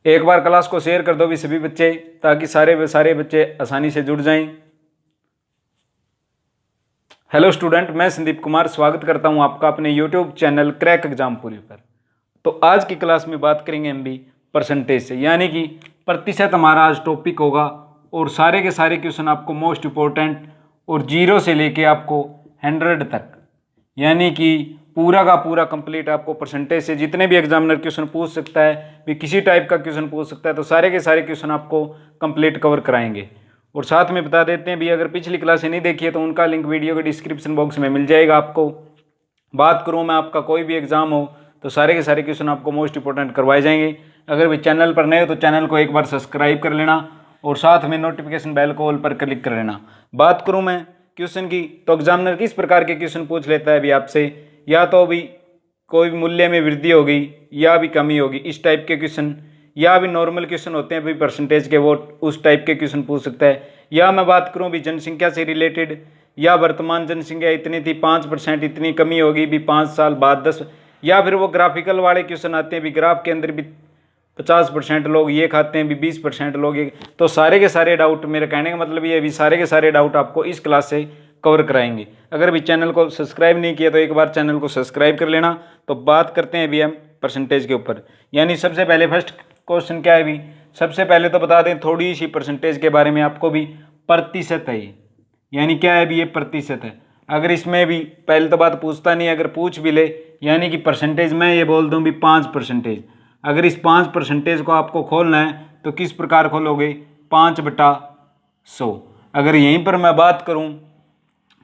एक बार क्लास को शेयर कर दो भी सभी बच्चे, ताकि सारे बच्चे आसानी से जुड़ जाएं। हेलो स्टूडेंट, मैं संदीप कुमार स्वागत करता हूं आपका अपने यूट्यूब चैनल क्रैक एग्जामपुरी पर। तो आज की क्लास में बात करेंगे हम भी परसेंटेज से, यानी कि प्रतिशत हमारा आज टॉपिक होगा। और सारे के सारे क्वेश्चन आपको मोस्ट इम्पोर्टेंट और 0 से लेके आपको 100 तक, यानी कि पूरा का पूरा कंप्लीट आपको परसेंटेज से जितने भी एग्जामिनर क्वेश्चन पूछ सकता है, भी किसी टाइप का क्वेश्चन पूछ सकता है, तो सारे के सारे क्वेश्चन आपको कंप्लीट कवर कराएंगे। और साथ में बता देते हैं भी, अगर पिछली क्लासें नहीं देखी है तो उनका लिंक वीडियो के डिस्क्रिप्शन बॉक्स में मिल जाएगा आपको। बात करूँ मैं आपका कोई भी एग्जाम हो तो सारे के सारे क्वेश्चन आपको मोस्ट इंपॉर्टेंट करवाए जाएंगे। अगर भी चैनल पर नए हो तो चैनल को एक बार सब्सक्राइब कर लेना और साथ में नोटिफिकेशन बेल को ऑल पर क्लिक कर लेना। बात करूँ मैं क्वेश्चन की, तो एग्जामिनर किस प्रकार के क्वेश्चन पूछ लेता है भी आपसे, या तो भी कोई भी मूल्य में वृद्धि होगी या भी कमी होगी, इस टाइप के क्वेश्चन, या भी नॉर्मल क्वेश्चन होते हैं भी परसेंटेज के, वो उस टाइप के क्वेश्चन पूछ सकता है। या मैं बात करूं भी जनसंख्या से रिलेटेड, या वर्तमान जनसंख्या इतनी थी 5% इतनी कमी होगी भी 5 साल बाद 10, या फिर वो ग्राफिकल वाले क्वेश्चन आते हैं भी ग्राफ के अंदर भी 50% लोग ये खाते हैं भी 20% लोग ये। तो सारे के सारे डाउट, मेरे कहने का मतलब ये है भी सारे के सारे डाउट आपको इस क्लास से कवर कराएंगे। अगर भी चैनल को सब्सक्राइब नहीं किया तो एक बार चैनल को सब्सक्राइब कर लेना। तो बात करते हैं अभी हम परसेंटेज के ऊपर, यानी सबसे पहले फर्स्ट क्वेश्चन क्या है भी, सबसे पहले तो बता दें थोड़ी सी परसेंटेज के बारे में आपको भी। प्रतिशत है ये, यानी क्या है भी, ये प्रतिशत है। अगर इसमें भी पहले तो बात पूछता नहीं, अगर पूछ भी ले, यानी कि परसेंटेज मैं ये बोल दूँ भी 5%। अगर इस 5% को आपको खोलना है तो किस प्रकार खोलोगे, 5/100। अगर यहीं पर मैं बात करूँ,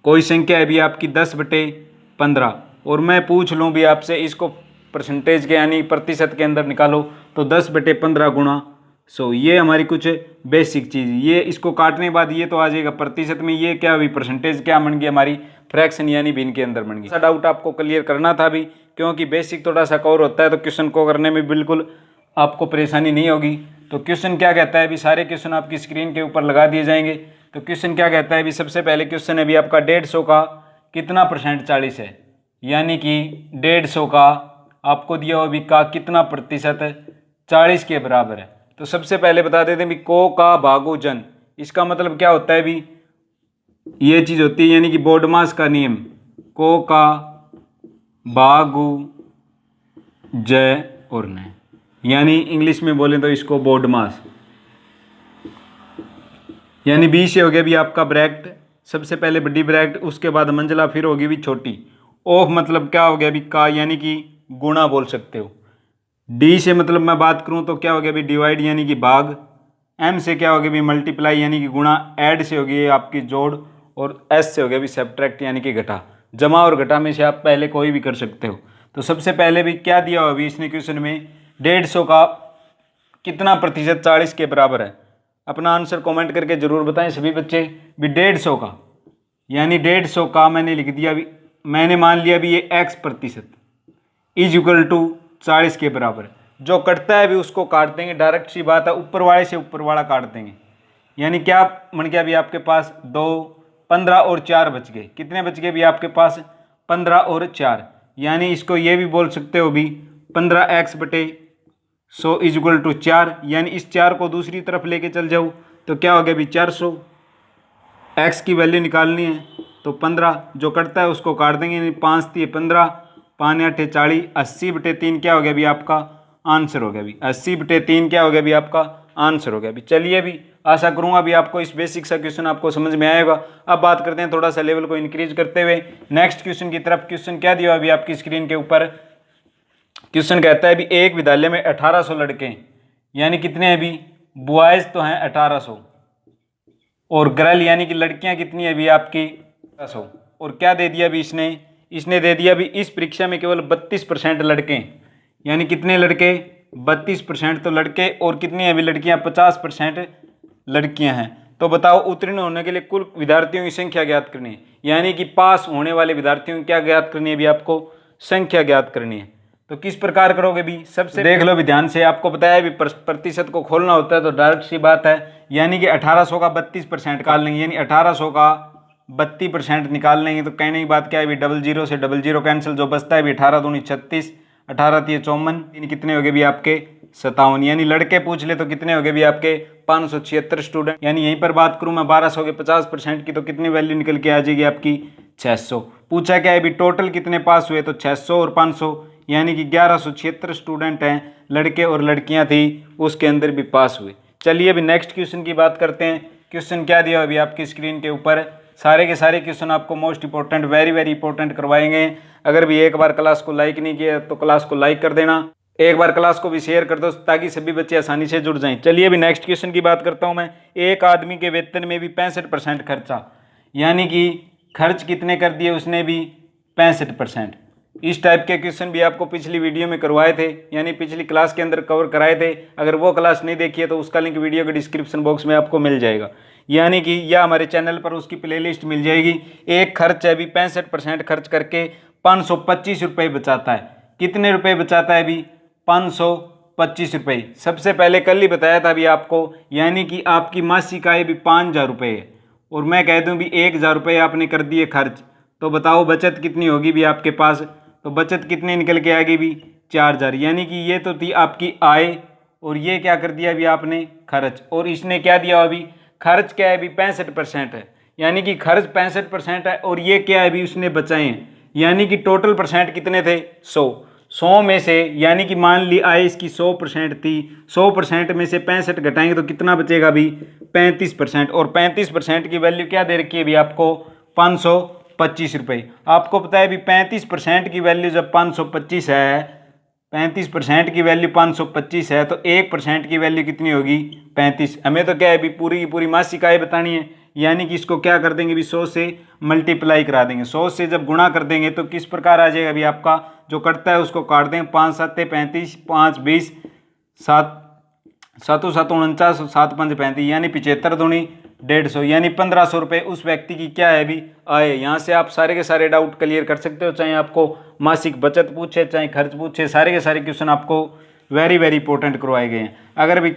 कोई संख्या है भी आपकी 10/15 और मैं पूछ लूँ भी आपसे इसको परसेंटेज के यानी प्रतिशत के अंदर निकालो, तो 10/15 गुणा 100, ये हमारी कुछ बेसिक चीज़। ये इसको काटने के बाद ये तो आ जाएगा प्रतिशत में, ये क्या हुई परसेंटेज क्या बन गई हमारी, फ्रैक्शन यानी भिन्न के अंदर बन गई। ऐसा डाउट आपको क्लियर करना था भी, क्योंकि बेसिक थोड़ा सा कवर होता है तो क्वेश्चन को करने में बिल्कुल आपको परेशानी नहीं होगी। तो क्वेश्चन क्या कहता है भी, सारे क्वेश्चन आपकी स्क्रीन के ऊपर लगा दिए जाएंगे। तो क्वेश्चन क्या कहता है भी, सबसे पहले क्वेश्चन है भी आपका 150 का कितना % 40 है, यानी कि 150 का आपको दिया हुआ भी का कितना प्रतिशत 40 के बराबर है। तो सबसे पहले बता देते हैं भी को का भागो जन, इसका मतलब क्या होता है भी, ये चीज़ होती है यानी कि बोडमास का नियम, को का भागु जय और न, यानी इंग्लिश में बोलें तो इसको बोडमास, यानी 20 से हो गया भी आपका ब्रैकेट, सबसे पहले बड़ी ब्रैकेट, उसके बाद मंजिला, फिर होगी भी छोटी। ऑफ मतलब क्या हो गया भी का, यानी कि गुणा बोल सकते हो। डी से मतलब मैं बात करूं तो क्या हो गया भी डिवाइड, यानी कि भाग। एम से क्या हो गया भी मल्टीप्लाई, यानी कि गुणा। ऐड से हो गई आपकी जोड़, और एस से हो गया भी सब्ट्रैक्ट, यानी कि घटा। जमा और घटा में से आप पहले कोई भी कर सकते हो। तो सबसे पहले भी क्या दिया हुआ अभी इसने क्वेश्चन में, 150 का कितना प्रतिशत 40 के बराबर है। अपना आंसर कमेंट करके जरूर बताएं सभी बच्चे भी। 150 का यानी 150 का मैंने लिख दिया भी, मैंने मान लिया भी ये x% इज इक्वल टू 40 के बराबर है। जो कटता है भी उसको काट देंगे, डायरेक्ट सी बात है, ऊपर वाले से ऊपर वाला काट देंगे। यानी क्या बन गया भी आपके पास 2, 15 और 4 बच गए। कितने बच गए भी आपके पास, 15 और 4, यानी इसको ये भी बोल सकते हो भी 15x/100 इज इक्वल टू 4, यानी इस 4 को दूसरी तरफ लेके चल जाओ तो क्या हो गया भी 400। x की वैल्यू निकालनी है तो 15 जो कटता है उसको काट देंगे, यानी 5 × 15, 5 × 8 40, 80/3 क्या हो गया भी आपका आंसर हो गया भी 80/3 क्या हो गया भी आपका आंसर हो गया भी। चलिए भी, आशा करूंगा भी आपको इस बेसिक सा क्वेश्चन आपको समझ में आएगा। अब बात करते हैं थोड़ा सा लेवल को इंक्रीज करते हुए नेक्स्ट क्वेश्चन की तरफ। क्वेश्चन क्या दिया अभी आपकी स्क्रीन के ऊपर, क्वेश्चन कहता है भी एक विद्यालय में 1800 लड़के, यानी कितने हैं भी, बॉयज तो हैं 1800 और गर्ल यानी कि लड़कियां कितनी है भी आपकी 1800। और क्या दे दिया भी इसने दे दिया भी इस परीक्षा में केवल 32% लड़के, यानी कितने लड़के 32% तो लड़के, और कितनी है भी लड़कियां 50% लड़कियां हैं। तो बताओ उत्तीर्ण होने के लिए कुल विद्यार्थियों की संख्या ज्ञात करनी है, यानी कि पास होने वाले विद्यार्थियों की क्या ज्ञात करनी है भी आपको, संख्या ज्ञात करनी है। तो किस प्रकार करोगे भी, सबसे देख लो भी ध्यान से, आपको बताया भी प्रतिशत को खोलना होता है तो डायरेक्ट सी बात है, यानी कि 1800 का 32% निकाल लेंगे, यानी 1800 का 32% निकाल लेंगे। तो कहने की बात क्या है भी, 00 से 00 कैंसिल, जो बचता है भी 18 दूनी 36, 18 × 3 = 54, कितने हो गए भी आपके 57, यानी लड़के पूछ ले तो कितने हो गए भी आपके 576 स्टूडेंट। यानी यहीं पर बात करूं मैं 1200 के 50% की, तो कितनी वैल्यू निकल के आ जाएगी आपकी 600। पूछा क्या है अभी टोटल कितने पास हुए, तो 600 और 500, यानी कि 1176 स्टूडेंट हैं, लड़के और लड़कियां थी उसके अंदर भी पास हुए। चलिए अभी नेक्स्ट क्वेश्चन की बात करते हैं। क्वेश्चन क्या दिया अभी आपकी स्क्रीन के ऊपर, सारे के सारे क्वेश्चन आपको most important, very very important करवाएंगे। अगर भी एक बार क्लास को लाइक नहीं किया तो क्लास को लाइक कर देना, एक बार क्लास को भी शेयर कर दो ताकि सभी बच्चे आसानी से जुड़ जाएं। चलिए अभी नेक्स्ट क्वेश्चन की बात करता हूं मैं। एक आदमी के वेतन में भी 65% खर्चा, यानी कि खर्च कितने कर दिए उसने भी 65%। इस टाइप के क्वेश्चन भी आपको पिछली वीडियो में करवाए थे, यानी पिछली क्लास के अंदर कवर कराए थे। अगर वो क्लास नहीं देखी है तो उसका लिंक वीडियो के डिस्क्रिप्शन बॉक्स में आपको मिल जाएगा, यानी कि या हमारे चैनल पर उसकी प्लेलिस्ट मिल जाएगी। एक खर्च है अभी 65% खर्च करके 525 रुपये बचाता है। कितने रुपए बचाता है अभी, 525 रुपये। सबसे पहले कल ही बताया था अभी आपको, यानी कि आपकी मासिक आय भी 5000 रुपये है, और मैं कह दूं भी 1000 रुपये आपने कर दिए खर्च, तो बताओ बचत कितनी होगी भी आपके पास। तो बचत कितनी निकल के आएगी भी 4000, यानी कि ये तो थी आपकी आय, और ये क्या कर दिया अभी आपने खर्च। और इसने क्या दिया अभी, खर्च क्या है अभी 65% है, यानी कि खर्च 65% है, और ये क्या है अभी उसने बचाए हैं, यानी कि टोटल परसेंट कितने थे 100 में से, यानी कि मान ली आय इसकी 100% थी, 100% में से 65 घटाएंगे तो कितना बचेगा अभी 35%। और 35% की वैल्यू क्या दे रखी है अभी आपको 525 रुपये। आपको पता है अभी 35% की वैल्यू जब 525 है, 35% की वैल्यू 525 है, तो 1% की वैल्यू कितनी होगी 35। हमें तो क्या है अभी पूरी की पूरी मासिक आय बतानी है, यानी कि इसको क्या कर देंगे अभी 100 से मल्टीप्लाई करा देंगे। 100 से जब गुणा कर देंगे तो किस प्रकार आ जाएगा अभी आपका, जो कटता है उसको काट देंगे, 5 7 35, 5 20, 7 7 7 49, 7 5 35, यानी 75 दूनी 150, यानी 1500 रुपये उस व्यक्ति की क्या है अभी आए। यहाँ से आप सारे के सारे डाउट क्लियर कर सकते हो, चाहे आपको मासिक बचत पूछे चाहे खर्च पूछे, सारे के सारे क्वेश्चन आपको वेरी वेरी इंपॉर्टेंट करवाए गए हैं। अगर भी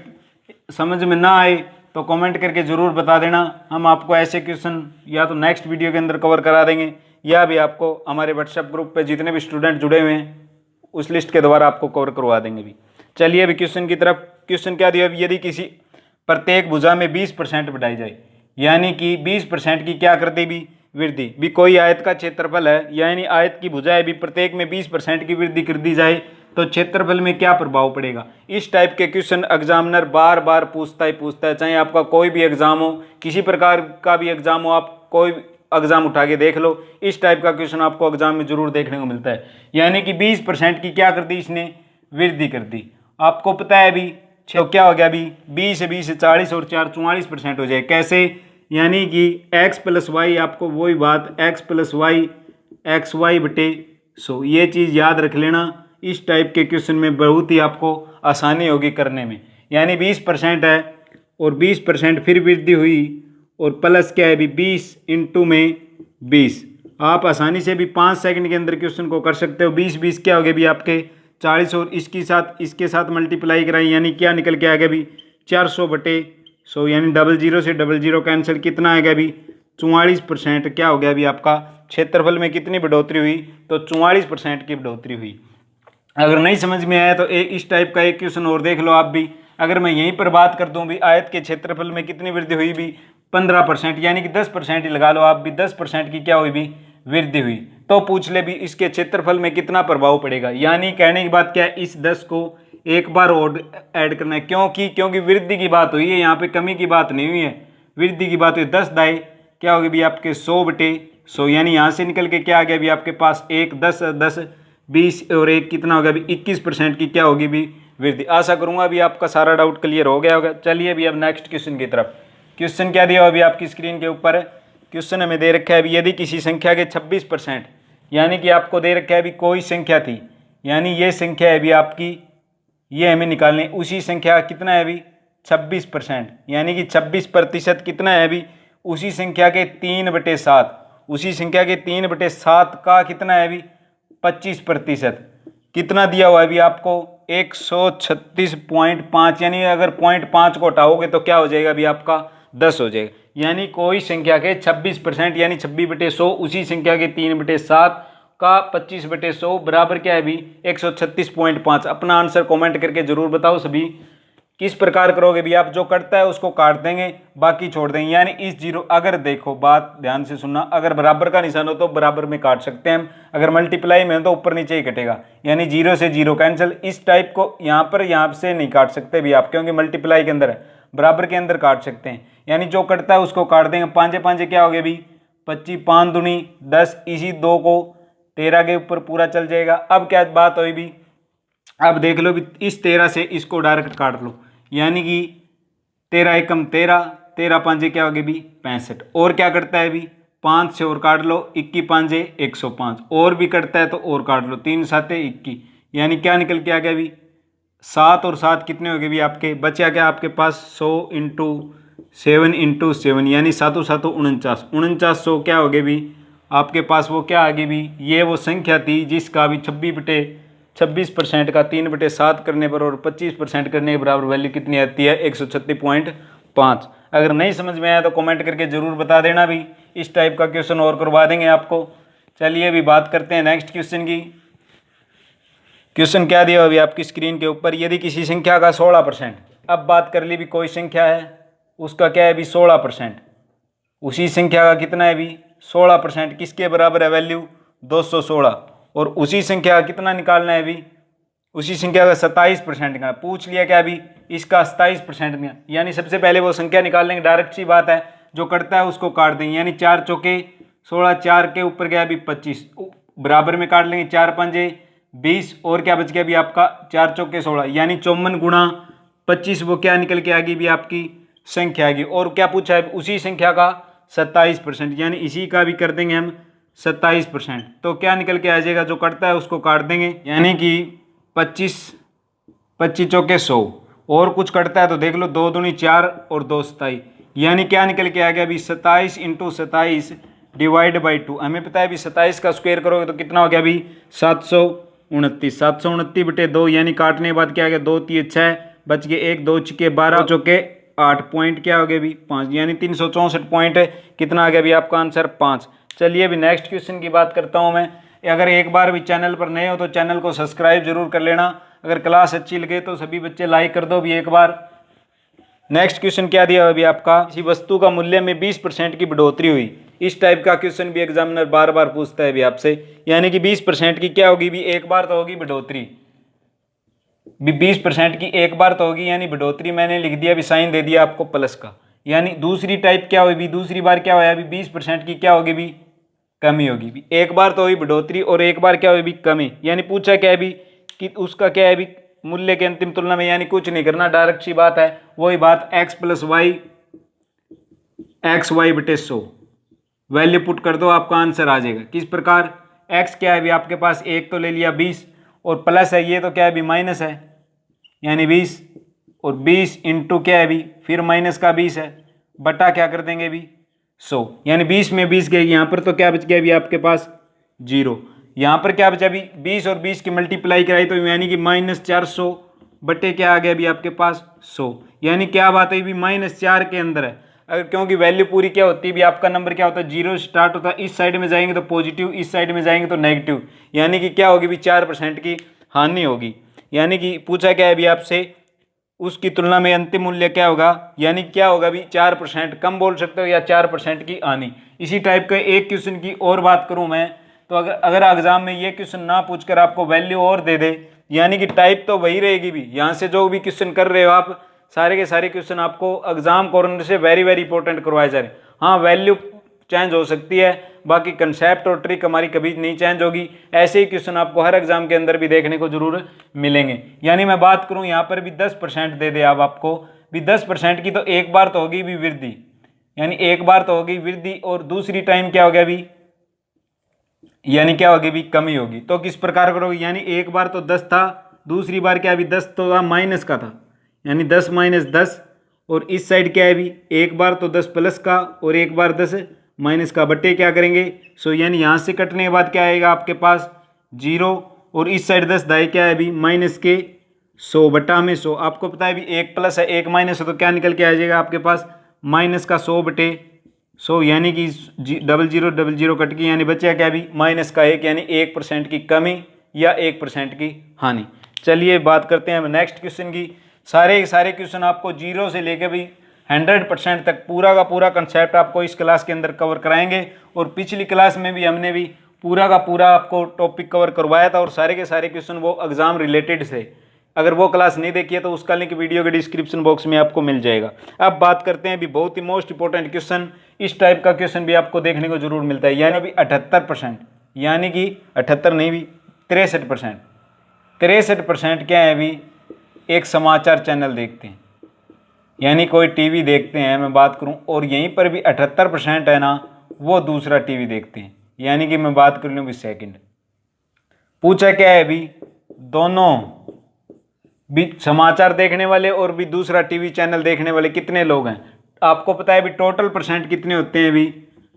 समझ में ना आए तो कमेंट करके ज़रूर बता देना, हम आपको ऐसे क्वेश्चन या तो नेक्स्ट वीडियो के अंदर कवर करा देंगे, या भी आपको हमारे व्हाट्सएप ग्रुप पे जितने भी स्टूडेंट जुड़े हुए हैं उस लिस्ट के द्वारा आपको कवर करवा देंगे भी। चलिए अभी क्वेश्चन की तरफ। क्वेश्चन क्या दिया, यदि किसी प्रत्येक भुजा में 20% बढ़ाई जाए, यानी कि 20% की क्या कर दी भी वृद्धि भी। कोई आयत का क्षेत्रफल है, यानी आयत की भुजाएं भी प्रत्येक में 20% की वृद्धि कर दी जाए तो क्षेत्रफल में क्या प्रभाव पड़ेगा। इस टाइप के क्वेश्चन एग्जामिनर बार बार पूछता है, चाहे आपका कोई भी एग्जाम हो, किसी प्रकार का भी एग्जाम हो, आप कोई एग्जाम उठा के देख लो, इस टाइप का क्वेश्चन आपको एग्जाम में जरूर देखने को मिलता है। यानी कि 20% की क्या कर दी इसने वृद्धि कर दी। आपको पता है अभी तो क्या हो गया अभी 20 से 20 से 40 और 4 44% हो जाए। कैसे, यानी कि x प्लस वाई, आपको वही बात x प्लस वाई XY बटे 100, ये चीज़ याद रख लेना। इस टाइप के क्वेश्चन में बहुत ही आपको आसानी होगी करने में। यानी 20% है और 20% फिर वृद्धि हुई और प्लस क्या है अभी 20 इंटू में 20। आप आसानी से भी 5 सेकंड के अंदर क्वेश्चन को कर सकते हो। 20 क्या हो गया अभी आपके 40 और इसके साथ मल्टीप्लाई कराई, यानी क्या निकल के आ गया अभी 400 बटे 100, यानी 00 से 00 कैंसिल, कितना आ गया अभी 44%। क्या हो गया अभी आपका क्षेत्रफल में कितनी बढ़ोतरी हुई, तो 44% की बढ़ोतरी हुई। अगर नहीं समझ में आया तो इस टाइप का एक क्वेश्चन और देख लो आप भी। अगर मैं यहीं पर बात कर दूं भी आयत के क्षेत्रफल में कितनी वृद्धि हुई भी 15%, यानी कि 10% ही लगा लो आप भी, 10% की क्या हुई भी वृद्धि हुई, तो पूछ ले भी इसके क्षेत्रफल में कितना प्रभाव पड़ेगा। यानी कहने की बात क्या है, इस 10 को एक बार और ऐड करना है, क्योंकि वृद्धि की बात हुई है, यहाँ पे कमी की बात नहीं हुई है, वृद्धि की बात हुई। 10 दाई क्या होगी भी आपके 100 बटे 100, यानी यहाँ से निकल के क्या आ गया भी आपके पास 1 10 10 20 और 1 कितना होगा अभी 21% की क्या होगी भी वृद्धि। आशा करूंगा अभी आपका सारा डाउट क्लियर हो गया होगा। चलिए अभी अब नेक्स्ट क्वेश्चन की तरफ। क्वेश्चन क्या दिया अभी आपकी स्क्रीन के ऊपर, क्वेश्चन हमें दे रखा है अभी, यदि किसी संख्या के 26%, यानी कि आपको दे रखा है अभी कोई संख्या थी, यानी ये संख्या है अभी आपकी, ये हमें निकालने, उसी संख्या कितना है अभी 26%, यानी कि 26% कितना है अभी उसी संख्या के 3/7, उसी संख्या के 3/7 का कितना है अभी 25%। कितना दिया हुआ है अभी आपको 136.5, यानी अगर 0.5 को हटाओगे तो क्या हो जाएगा अभी आपका 10 हो जाएगा। यानी कोई संख्या के 26%, यानी 26/100 उसी संख्या के 3/7 का 25/100 बराबर क्या है भी 136.5। अपना आंसर कमेंट करके जरूर बताओ सभी। किस प्रकार करोगे भी आप, जो कटता है उसको काट देंगे, बाकी छोड़ देंगे। यानी इस जीरो, अगर देखो बात ध्यान से सुनना, अगर बराबर का निशान हो तो बराबर में काट सकते हैं हम, अगर मल्टीप्लाई में हो तो ऊपर नीचे ही कटेगा, यानी जीरो से जीरो कैंसिल। इस टाइप को यहाँ से नहीं काट सकते भी आप, क्योंकि मल्टीप्लाई के अंदर है, बराबर के अंदर काट सकते हैं। यानी जो कटता है उसको काट देंगे। पांचे पांचे क्या हो गए भी 25, 5 दूनी 10, इसी 2 को 13 के ऊपर पूरा चल जाएगा। अब क्या बात हुई भी, अब देख लो भी इस 13 से इसको डायरेक्ट काट लो, यानी कि 13 एकम 13, 13 पांजे क्या हो गए भी 65। और क्या करता है भी 5 से और काट लो, 21 पांजे 105, और भी कटता है तो और काट लो, 3 साते 21, यानी क्या निकल के आ गया भी 7 और 7 कितने हो गए भी आपके, बचा क्या आपके पास 100 इंटू 7 इंटू 7, यानी 7 7 49, 4900 क्या हो गए भी आपके पास, वो क्या आ गई भी, ये वो संख्या थी जिसका भी 26% का 3/7 करने पर और 25% करने के बराबर वैल्यू कितनी आती है 136.5। अगर नहीं समझ में आया तो कमेंट करके जरूर बता देना भी, इस टाइप का क्वेश्चन और करवा देंगे आपको। चलिए अभी बात करते हैं नेक्स्ट क्वेश्चन की। क्वेश्चन क्या दिया अभी आपकी स्क्रीन के ऊपर, यदि किसी संख्या का 16%, अब बात कर ली भी कोई संख्या है उसका क्या है भी 16%, उसी संख्या का कितना है भी 16%, किसके बराबर है वैल्यू 216, और उसी संख्या का कितना निकालना है भी, उसी संख्या का 27% निकालना। पूछ लिया क्या भी इसका 27% में, यानी सबसे पहले वो संख्या निकाल लेंगे, डायरेक्ट सी बात है, जो कटता है उसको काट देंगे, यानी 4 चौके 16, 4 के ऊपर गया भी 25, बराबर में काट लेंगे, 4 पंजे 20, और क्या बच गया भी आपका 4 चौके 16, यानी 54 गुणा 25, वो क्या निकल के आ गई भी आपकी संख्या आ गई। और क्या पूछा है उसी संख्या का 27%, यानी इसी का भी कर देंगे हम 27%, तो क्या निकल के आ जाएगा, जो कटता है उसको काट देंगे, यानी कि 25 चौके 100, और कुछ कटता है तो देख लो 2 दूनी 4 और 2 27, यानी क्या निकल के आ गया अभी 27 इंटू 27 डिवाइड बाई 2। हमें पता है अभी 27 का स्क्वायर करोगे तो कितना हो गया अभी 729, 729/2, यानी काटने के बाद क्या आ गया 2 3 6, बच गए 1, 2 चुके 12, चौके 8, पॉइंट क्या हो गया भी 5, यानी 364 पॉइंट कितना आ गया भी आपका आंसर 5। चलिए अभी नेक्स्ट क्वेश्चन की बात करता हूं मैं। अगर एक बार भी चैनल पर नए हो तो चैनल को सब्सक्राइब जरूर कर लेना, अगर क्लास अच्छी लगे तो सभी बच्चे लाइक कर दो भी एक बार। नेक्स्ट क्वेश्चन क्या दिया अभी आपका, किसी वस्तु का मूल्य में 20% की बढ़ोतरी हुई, इस टाइप का क्वेश्चन भी एग्जामिनर बार बार पूछता है भी आपसे, यानी कि 20% की क्या होगी भी एक बार तो होगी बढ़ोतरी, 20% की एक बार तो होगी, यानी बढ़ोतरी मैंने लिख दिया भी साइन दे दिया आपको प्लस का। यानी दूसरी टाइप क्या होगी, दूसरी बार क्या होया भी 20% की क्या होगी भी कमी होगी भी, एक बार तो हुई बढ़ोतरी और एक बार क्या होगी भी कमी। यानी पूछा क्या है भी कि उसका क्या है भी मूल्य के अंतिम तुलना में, यानी कुछ नहीं करना, डायरेक्ट सी बात है, वही बात x + y xy/100 value put कर दो, आपका आंसर आ जाएगा। किस प्रकार, x क्या है भी आपके पास एक तो ले लिया 20, और प्लस है ये तो क्या है भी माइनस है, यानी 20, और 20 इंटू क्या है भी फिर माइनस का 20 है, बटा क्या कर देंगे भी 100, यानी 20 में 20 गए, यहाँ पर तो क्या बच गया भी आपके पास 0, यहाँ पर क्या बचा भी 20 और 20 की मल्टीप्लाई कराई तो यानी कि -400 बटे क्या आ गया भी आपके पास 100, यानी क्या बात है भी -4 के अंदर है। अगर क्योंकि वैल्यू पूरी क्या होती है भी आपका नंबर क्या होता है 0 स्टार्ट होता है, इस साइड में जाएंगे तो पॉजिटिव, इस साइड में जाएंगे तो नेगेटिव, यानी कि क्या होगी भी 4% की हानि होगी। यानी कि पूछा क्या है भी आपसे उसकी तुलना में अंतिम मूल्य क्या होगा, यानी क्या होगा भी 4%, कम बोल सकते हो या 4% की हानि। इसी टाइप का एक क्वेश्चन की और बात करूं मैं तो अगर एग्जाम में ये क्वेश्चन ना पूछकर आपको वैल्यू और दे दे, यानी कि टाइप तो वही रहेगी भी, यहाँ से जो भी क्वेश्चन कर रहे हो आप सारे के सारे क्वेश्चन आपको एग्जाम कॉर्नर से वेरी वेरी इंपॉर्टेंट करवाए जा रहे हैं। हाँ वैल्यू चेंज हो सकती है, बाकी कंसेप्ट और ट्रिक हमारी कभी नहीं चेंज होगी। ऐसे ही क्वेश्चन आपको हर एग्जाम के अंदर भी देखने को जरूर मिलेंगे। यानी मैं बात करूं यहाँ पर भी 10% दे दे अब आपको भी 10% की, तो एक बार तो होगी भी वृद्धि, यानी एक बार तो होगी वृद्धि, और दूसरी टाइम क्या हो गया भी, यानी क्या होगी भी कमी होगी। तो किस प्रकार करोगे, यानी एक बार तो 10 था, दूसरी बार क्या भी 10 तो था माइनस का था, यानी 10 - 10, और इस साइड क्या है भी एक बार तो 10 प्लस का और एक बार 10 माइनस का, बट्टे क्या करेंगे 100, यानी यहाँ से कटने के बाद क्या आएगा आपके पास 0, और इस साइड 10 दाई क्या है भी माइनस के 100 बटा में 100। आपको पता है भी एक प्लस है एक माइनस है, तो क्या निकल के आ जाएगा आपके पास -का 100 बटे 100 यानी कि 0000 कट गई, यानी बचा क्या भी माइनस का 1, यानी 1% की कमी या 1% की हानि। चलिए बात करते हैं नेक्स्ट क्वेश्चन की। सारे क्वेश्चन आपको 0 से लेकर भी 100% तक पूरा का पूरा कंसेप्ट आपको इस क्लास के अंदर कवर कराएंगे। और पिछली क्लास में भी हमने भी पूरा का पूरा आपको टॉपिक कवर करवाया था और सारे के सारे क्वेश्चन वो एग्जाम रिलेटेड से। अगर वो क्लास नहीं देखी है तो उसका लिंक वीडियो के डिस्क्रिप्शन बॉक्स में आपको मिल जाएगा। अब बात करते हैं अभी बहुत ही मोस्ट इंपॉर्टेंट क्वेश्चन। इस टाइप का क्वेश्चन भी आपको देखने को जरूर मिलता है, यानी अभी 78%, यानी कि 78 नहीं भी 63%। 63% क्या है अभी एक समाचार चैनल देखते हैं, यानी कोई टीवी देखते हैं मैं बात करूं, और यहीं पर भी 78% है ना वो दूसरा टीवी देखते हैं, यानी कि मैं बात कर लूँ भी सेकंड। पूछा क्या है अभी दोनों भी समाचार देखने वाले और भी दूसरा टीवी चैनल देखने वाले कितने लोग हैं। आपको पता है अभी टोटल परसेंट कितने होते हैं, अभी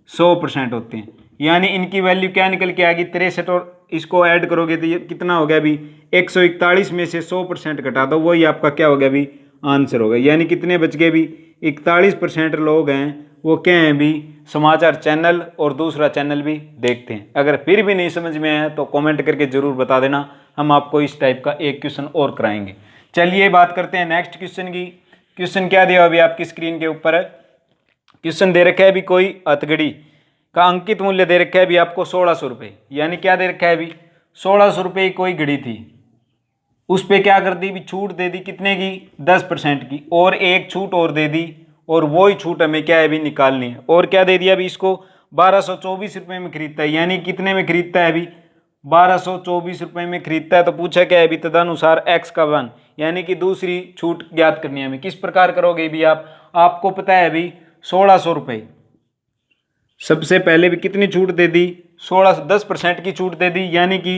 100% होते हैं, यानी इनकी वैल्यू क्या निकल के आएगी 63, और इसको ऐड करोगे तो ये कितना हो गया अभी 141 में से 100% घटा दो, वही आपका क्या हो गया अभी आंसर हो गया। यानी कितने बच गए अभी 41% लोग हैं वो क्या हैं अभी समाचार चैनल और दूसरा चैनल भी देखते हैं। अगर फिर भी नहीं समझ में आया तो कमेंट करके जरूर बता देना, हम आपको इस टाइप का एक क्वेश्चन और कराएंगे। चलिए बात करते हैं नेक्स्ट क्वेश्चन की। क्वेश्चन क्या दिया अभी आपकी स्क्रीन के ऊपर है। क्वेश्चन दे रखा है अभी कोई हथकड़ी का अंकित मूल्य दे रखा है अभी आपको 1600 रुपये, यानी क्या दे रखा है अभी 1600 रुपये की कोई घड़ी थी, उस पर क्या कर दी भी छूट दे दी कितने की 10% की, और एक छूट और दे दी, और वही छूट हमें क्या है अभी निकालनी है। और क्या दे दिया अभी इसको 1224 रुपये में खरीदता है, यानी कितने में खरीदता है अभी 1224 रुपये में खरीदता है। तो पूछा क्या है अभी तदनुसार एक्स का वन, यानी कि दूसरी छूट ज्ञात करनी है हमें। किस प्रकार करोगे भी आपको पता है अभी 1600 रुपये, सबसे पहले भी कितनी छूट दे दी 10% की छूट दे दी, यानी कि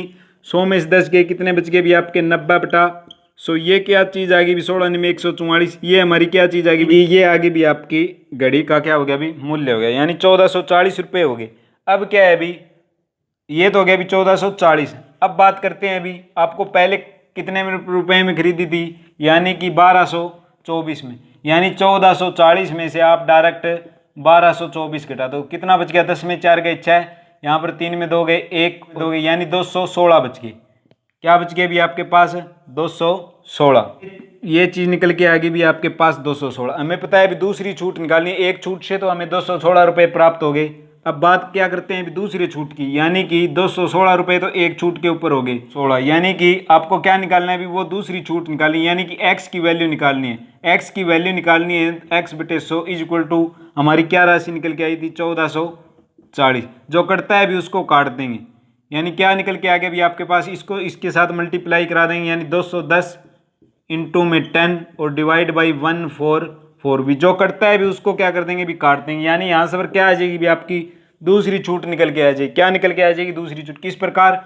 100 में से 10 गए कितने बच गए भी आपके 90/100। ये क्या चीज़ आ गई भी 16 में 144, ये हमारी क्या चीज़ आ गई भी ये आगे भी आपकी घड़ी का क्या हो गया अभी मूल्य हो गया, यानी 1440 रुपये हो गए। अब क्या है अभी ये तो हो गया अभी 1440। अब बात करते हैं अभी आपको पहले कितने रुपए में खरीदी थी, यानी कि 1224 में, यानी 1440 में से आप डायरेक्ट 1224 घटा दो, कितना बच गया 10 में 4 गए 6, यहाँ पर 3 में 2 गए 1 2 गए, यानी 216 बच गए। क्या बच गए भी आपके पास 216, ये चीज़ निकल के आ गई भी आपके पास 216। हमें पता है अभी दूसरी छूट निकालनी है, एक छूट से तो हमें 216 रुपये प्राप्त हो गए। अब बात क्या करते हैं अभी दूसरी छूट की, यानी कि 216 रुपये तो एक छूट के ऊपर हो गए 16, यानी कि आपको क्या निकालना है अभी वो दूसरी छूट निकालनी है, यानी कि x की वैल्यू निकालनी है। x की वैल्यू निकालनी है x/100 इज इक्वल टू हमारी क्या राशि निकल के आई थी 1440, जो कटता है अभी उसको काट देंगे, यानी क्या निकल के आ गया अभी आपके पास इसको इसके साथ मल्टीप्लाई करा देंगे, यानी 210 इंटू में 10 और डिवाइड बाई 144 भी जो कटता है भी उसको क्या कर देंगे भी काट देंगे, यानी यहाँ से पर क्या आ जाएगी भी आपकी दूसरी छूट निकल के आ जाएगी। क्या निकल के आ जाएगी दूसरी छूट, किस प्रकार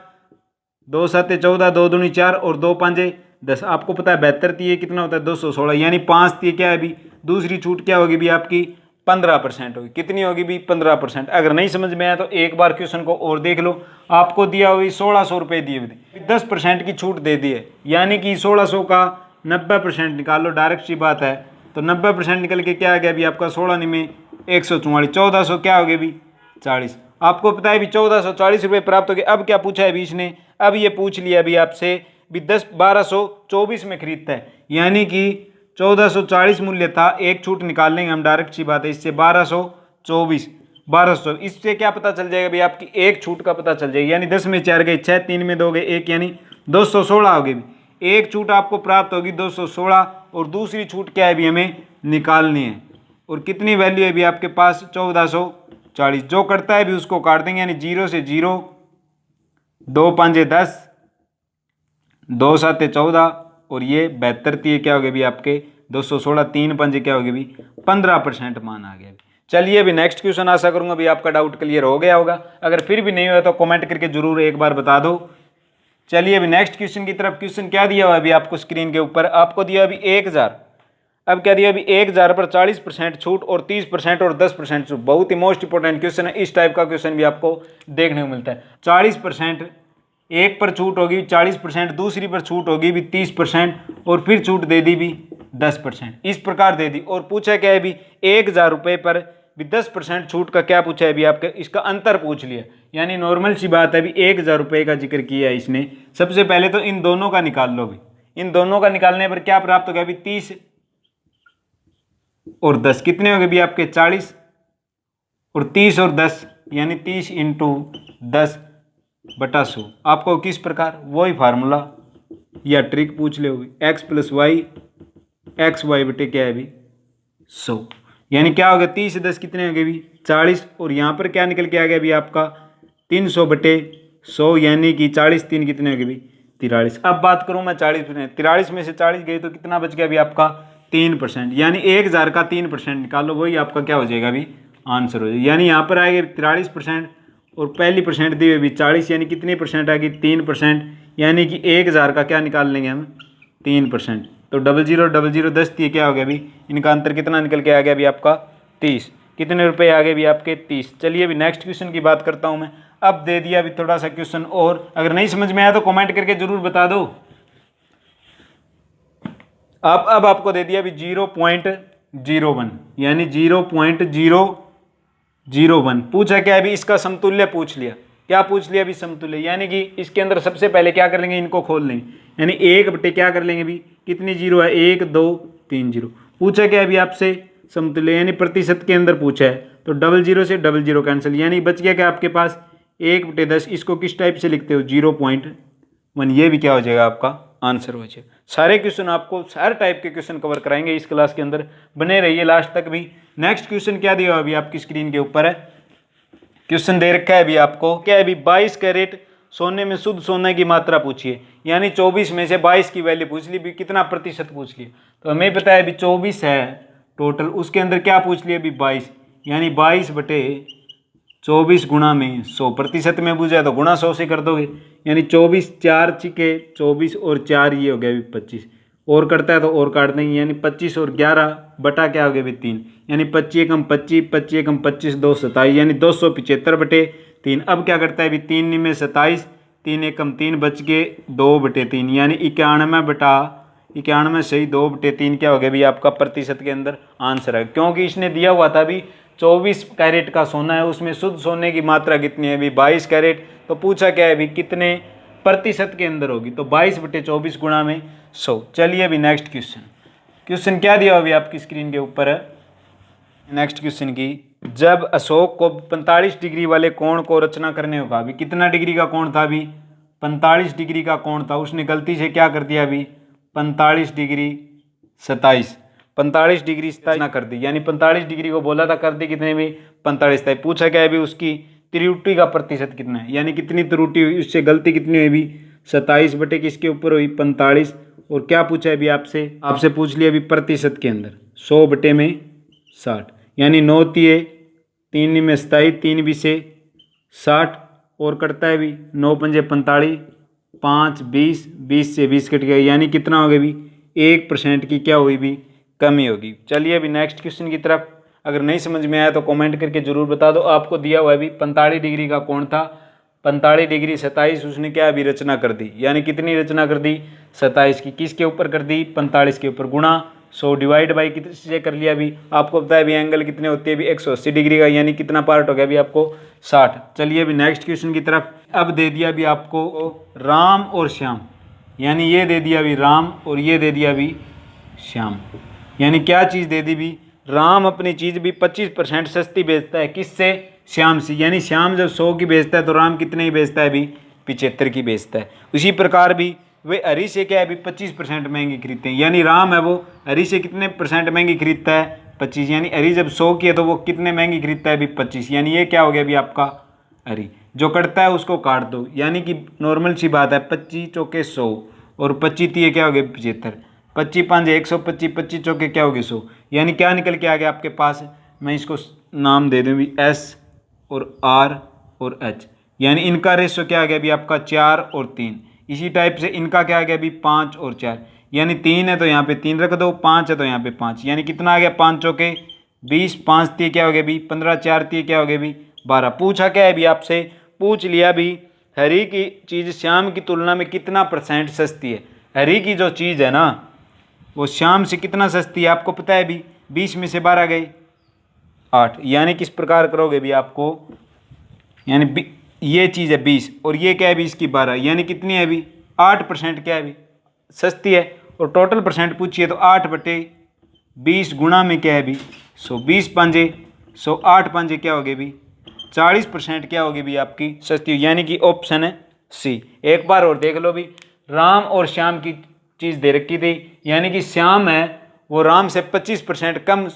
2 7 14 2 दूनी 4 और 2 5 10, आपको पता है 72 थी, ये कितना होता है 216, यानी 5 थी क्या है अभी दूसरी छूट क्या होगी भी आपकी 15% होगी। कितनी होगी भी 15%। अगर नहीं समझ में आया तो एक बार क्वेश्चन को और देख लो, आपको दिया हुई 1600 रुपये दिए हुए थे, 10% की छूट दे दी है, यानी कि 1600 का 90% निकाल लो, डायरेक्ट सी बात है। तो 90% निकल के क्या आ गया अभी आपका 16 में 144, 1400 क्या हो गया अभी 40। आपको पता है अभी 1440 रुपये प्राप्त हो गए। अब क्या पूछा है अभी इसने, अब ये पूछ लिया अभी आपसे भी 1224 में खरीदता है, यानी कि 1440 मूल्य था, एक छूट निकाल लेंगे हम, डायरेक्ट सी बात है, इससे 1224 1200, इससे क्या पता चल जाएगा भाई आपकी एक छूट का पता चल जाएगा, यानी 10 में 4 गए 6 3 में 2 गए 1, यानी 216 हो गई। एक छूट आपको प्राप्त होगी 216, और दूसरी छूट क्या है अभी हमें निकालनी है, और कितनी वैल्यू है अभी आपके पास 1440, जो करता है अभी उसको काट देंगे, यानी 0 से 0 2 5 10 2 7 14 और ये 72 थी, क्या हो गया भी आपके 216 3 5 क्या हो गया भी 15% मान आ गया। चलिए अभी नेक्स्ट क्वेश्चन आशा करूंगा अभी आपका डाउट क्लियर हो गया होगा, अगर फिर भी नहीं हुआ तो कमेंट करके जरूर एक बार बता दो। चलिए अभी नेक्स्ट क्वेश्चन की तरफ। क्वेश्चन क्या दिया हुआ अभी आपको स्क्रीन के ऊपर, आपको दिया अभी 1000, अब क्या दिया अभी 1000 पर 40% छूट और 30% और 10% छूट। बहुत ही मोस्ट इंपोर्टेंट क्वेश्चन है, इस टाइप का क्वेश्चन भी आपको देखने को मिलता है। 40% एक पर छूट होगी 40%, दूसरी पर छूट होगी भी 30% और फिर छूट दे दी भी 10%, इस प्रकार दे दी। और पूछा क्या है भी 1000 रुपये पर भी 10% छूट का क्या पूछा है अभी आपके, इसका अंतर पूछ लिया। यानी नॉर्मल सी बात है, अभी 1,000 रुपये का जिक्र किया है इसने। सबसे पहले तो इन दोनों का निकाल लो भी, इन दोनों का निकालने पर क्या प्राप्त हो गया अभी, 30 और 10 कितने हो गए भी आपके 40, और 30 और 10 यानी 30 इंटू 10/100। आपको किस प्रकार वही फार्मूला या ट्रिक पूछ ले होगी, x + y एक्स वाई बटे क्या है अभी 100। यानी क्या हो गया 30 10 कितने हो गए भी 40, और यहाँ पर क्या निकल के आ गया अभी आपका 300/100, यानी कि 40 3 कितने हो गए भी 43। अब बात करूँ मैं 43 में से 40 गए तो कितना बच गया अभी आपका 3%, यानी 1,000 का 3% निकालो, वही आपका क्या हो जाएगा अभी आंसर हो जाएगा। यानी यहाँ पर आएगा 43% और पहली परसेंट दी हुई भी 40, यानी कितनी परसेंट आएगी 3%, यानी कि 1,000 का क्या निकाल लेंगे हम 3%। तो 00 00 10 दिए क्या हो गया अभी, इनका अंतर कितना निकल के आ गया अभी आपका 30। कितने रुपए आ गए अभी आपके 30। चलिए अभी नेक्स्ट क्वेश्चन की बात करता हूँ मैं। अब दे दिया अभी थोड़ा सा क्वेश्चन, और अगर नहीं समझ में आया तो कमेंट करके जरूर बता दो। अब आपको दे दिया अभी 0.01, यानी 0.001 पूछा क्या अभी, इसका समतुल्य पूछ लिया। क्या पूछ लिया अभी समतुल्य, यानी कि इसके अंदर सबसे पहले क्या कर लेंगे, इनको खोल लेंगे, यानी 1 बटे क्या कर लेंगे अभी, कितनी जीरो है 1 2 3 0। पूछा क्या अभी आपसे समतुल्य, यानी प्रतिशत के अंदर पूछा है, तो 00 से 00 कैंसिल, यानी बच गया क्या आपके पास 1/10। इसको किस टाइप से लिखते हो 0.1, ये भी क्या हो जाएगा आपका आंसर हो जाएगा। सारे क्वेश्चन आपको हर टाइप के क्वेश्चन कवर कराएंगे इस क्लास के अंदर, बने रहिए लास्ट तक भी। नेक्स्ट क्वेश्चन क्या दिया अभी आपकी स्क्रीन के ऊपर है, क्वेश्चन दे रखा है अभी आपको, क्या है अभी 22 कैरेट सोने में शुद्ध सोने की मात्रा पूछिए, यानी 24 में से 22 की वैल्यू पूछ ली भी, कितना प्रतिशत पूछ लिया। तो हमें पता है अभी 24 है टोटल, उसके अंदर क्या पूछ लिया अभी 22, यानी 22/24 गुणा में 100, प्रतिशत में पूछा है तो गुणा 100 से कर दोगे, यानी 24 4 छिके 24 और 4 ये हो गया अभी 25, और करता है तो और काट देंगे, यानी 25 और 11 बटा क्या हो गया अभी 3, यानी 25 एकम 25 25 एकम 25 2 27, यानी 275/3। अब क्या करता है अभी 3 में 27 3 एकम 3 बच के 2/3, यानी 91 सही 2/3 क्या हो गया अभी आपका प्रतिशत के अंदर आंसर है। क्योंकि इसने दिया हुआ था अभी 24 कैरेट का सोना है, उसमें शुद्ध सोने की मात्रा कितनी है अभी 22 कैरेट, तो पूछा क्या है अभी कितने प्रतिशत के अंदर होगी, तो 22/24 गुणा में 100। चलिए अभी नेक्स्ट क्वेश्चन क्या दिया अभी आपकी स्क्रीन के ऊपर है नेक्स्ट क्वेश्चन की, जब अशोक को 45 डिग्री वाले कोण को रचना करने होगा, अभी कितना डिग्री का कोण था अभी 45 डिग्री का कोण था, उसने गलती से क्या कर दिया अभी 45 डिग्री 27 रचना कर दी, यानी 45 डिग्री को बोला था कर दी कितने में 45 था। पूछा क्या है अभी उसकी त्रुटि का प्रतिशत कितना है, यानी कितनी त्रुटि हुई, उससे गलती कितनी हुई अभी 27 बटे किसके ऊपर हुई 45, और क्या पूछा है अभी आपसे पूछ लिया अभी प्रतिशत के अंदर 100 बटे में 60, यानी 9 तिये 3 में 27 3 भी से 60, और करता है अभी 9 पंजे 45 5 20 20 से 20 कट गया, यानी कितना हो गया अभी 1% की क्या हुई भी कमी होगी। चलिए अभी नेक्स्ट क्वेश्चन की तरफ। अगर नहीं समझ में आया तो कमेंट करके जरूर बता दो। आपको दिया हुआ अभी 45 डिग्री का कोण था, 45 डिग्री 27, उसने क्या अभी रचना कर दी, यानी कितनी रचना कर दी 27 की, किसके ऊपर कर दी 45 के ऊपर, गुणा 100 डिवाइड बाई कितने कर लिया अभी, आपको पता है अभी एंगल कितने होती है अभी 180 डिग्री का, यानी कितना पार्ट हो गया अभी आपको 60। चलिए अभी नेक्स्ट क्वेश्चन की तरफ। अब दे दिया अभी आपको राम और श्याम, यानी ये दे दिया अभी राम और ये दे दिया अभी श्याम, यानी क्या चीज़ दे दी भी, राम अपनी चीज़ भी 25% सस्ती बेचता है, किससे श्याम से, यानी श्याम जब 100 की बेचता है तो राम कितने ही बेचता है अभी 75 की बेचता है। उसी प्रकार भी वे हरी से क्या है अभी 25% महंगी खरीदते हैं, यानी राम है वो हरी से कितने % महंगी खरीदता है 25, यानी हरी जब 100 की है तो वो कितने महंगी खरीदता है अभी 25, यानी ये क्या हो गया अभी आपका हरी। जो कटता है उसको काट दो, यानी कि नॉर्मल सी बात है 25 चौके 100 और 25 तिये क्या हो गए 75, 25 5 125 25 चौके क्या हो गए 100, यानी क्या निकल के आ गया आपके पास, मैं इसको नाम दे दूँ भी S और R और H, यानी इनका रेशो क्या आ गया अभी आपका 4 और 3। इसी टाइप से इनका क्या आ गया अभी 5 और 4, यानी 3 है तो यहाँ पे 3 रख दो, 5 है तो यहाँ पे 5, यानी कितना आ गया 5 चौके 20, 5 तिये क्या हो गया अभी 15, 4 तिये क्या हो गया अभी 12। पूछा क्या है अभी आपसे, पूछ लिया भी हरी की चीज़ श्याम की तुलना में कितना % सस्ती है। हरी की जो चीज़ है ना वो श्याम से कितना सस्ती है, आपको पता है अभी 20 में से 12 गए, 8, यानी किस प्रकार करोगे भी आपको, यानी ये चीज़ है 20 और ये क्या है भी इसकी 12, यानी कितनी है अभी 8% क्या है अभी सस्ती है। और टोटल परसेंट पूछिए तो 8/20 गुणा में क्या है अभी 100, 20 पांजे 100, 8 पांजे क्या होगी अभी 40% क्या होगी भी आपकी सस्ती, यानी कि ऑप्शन है सी। एक बार और देख लो भी, राम और श्याम की चीज़ दे रखी थी, यानी कि श्याम है वो राम से 25% कम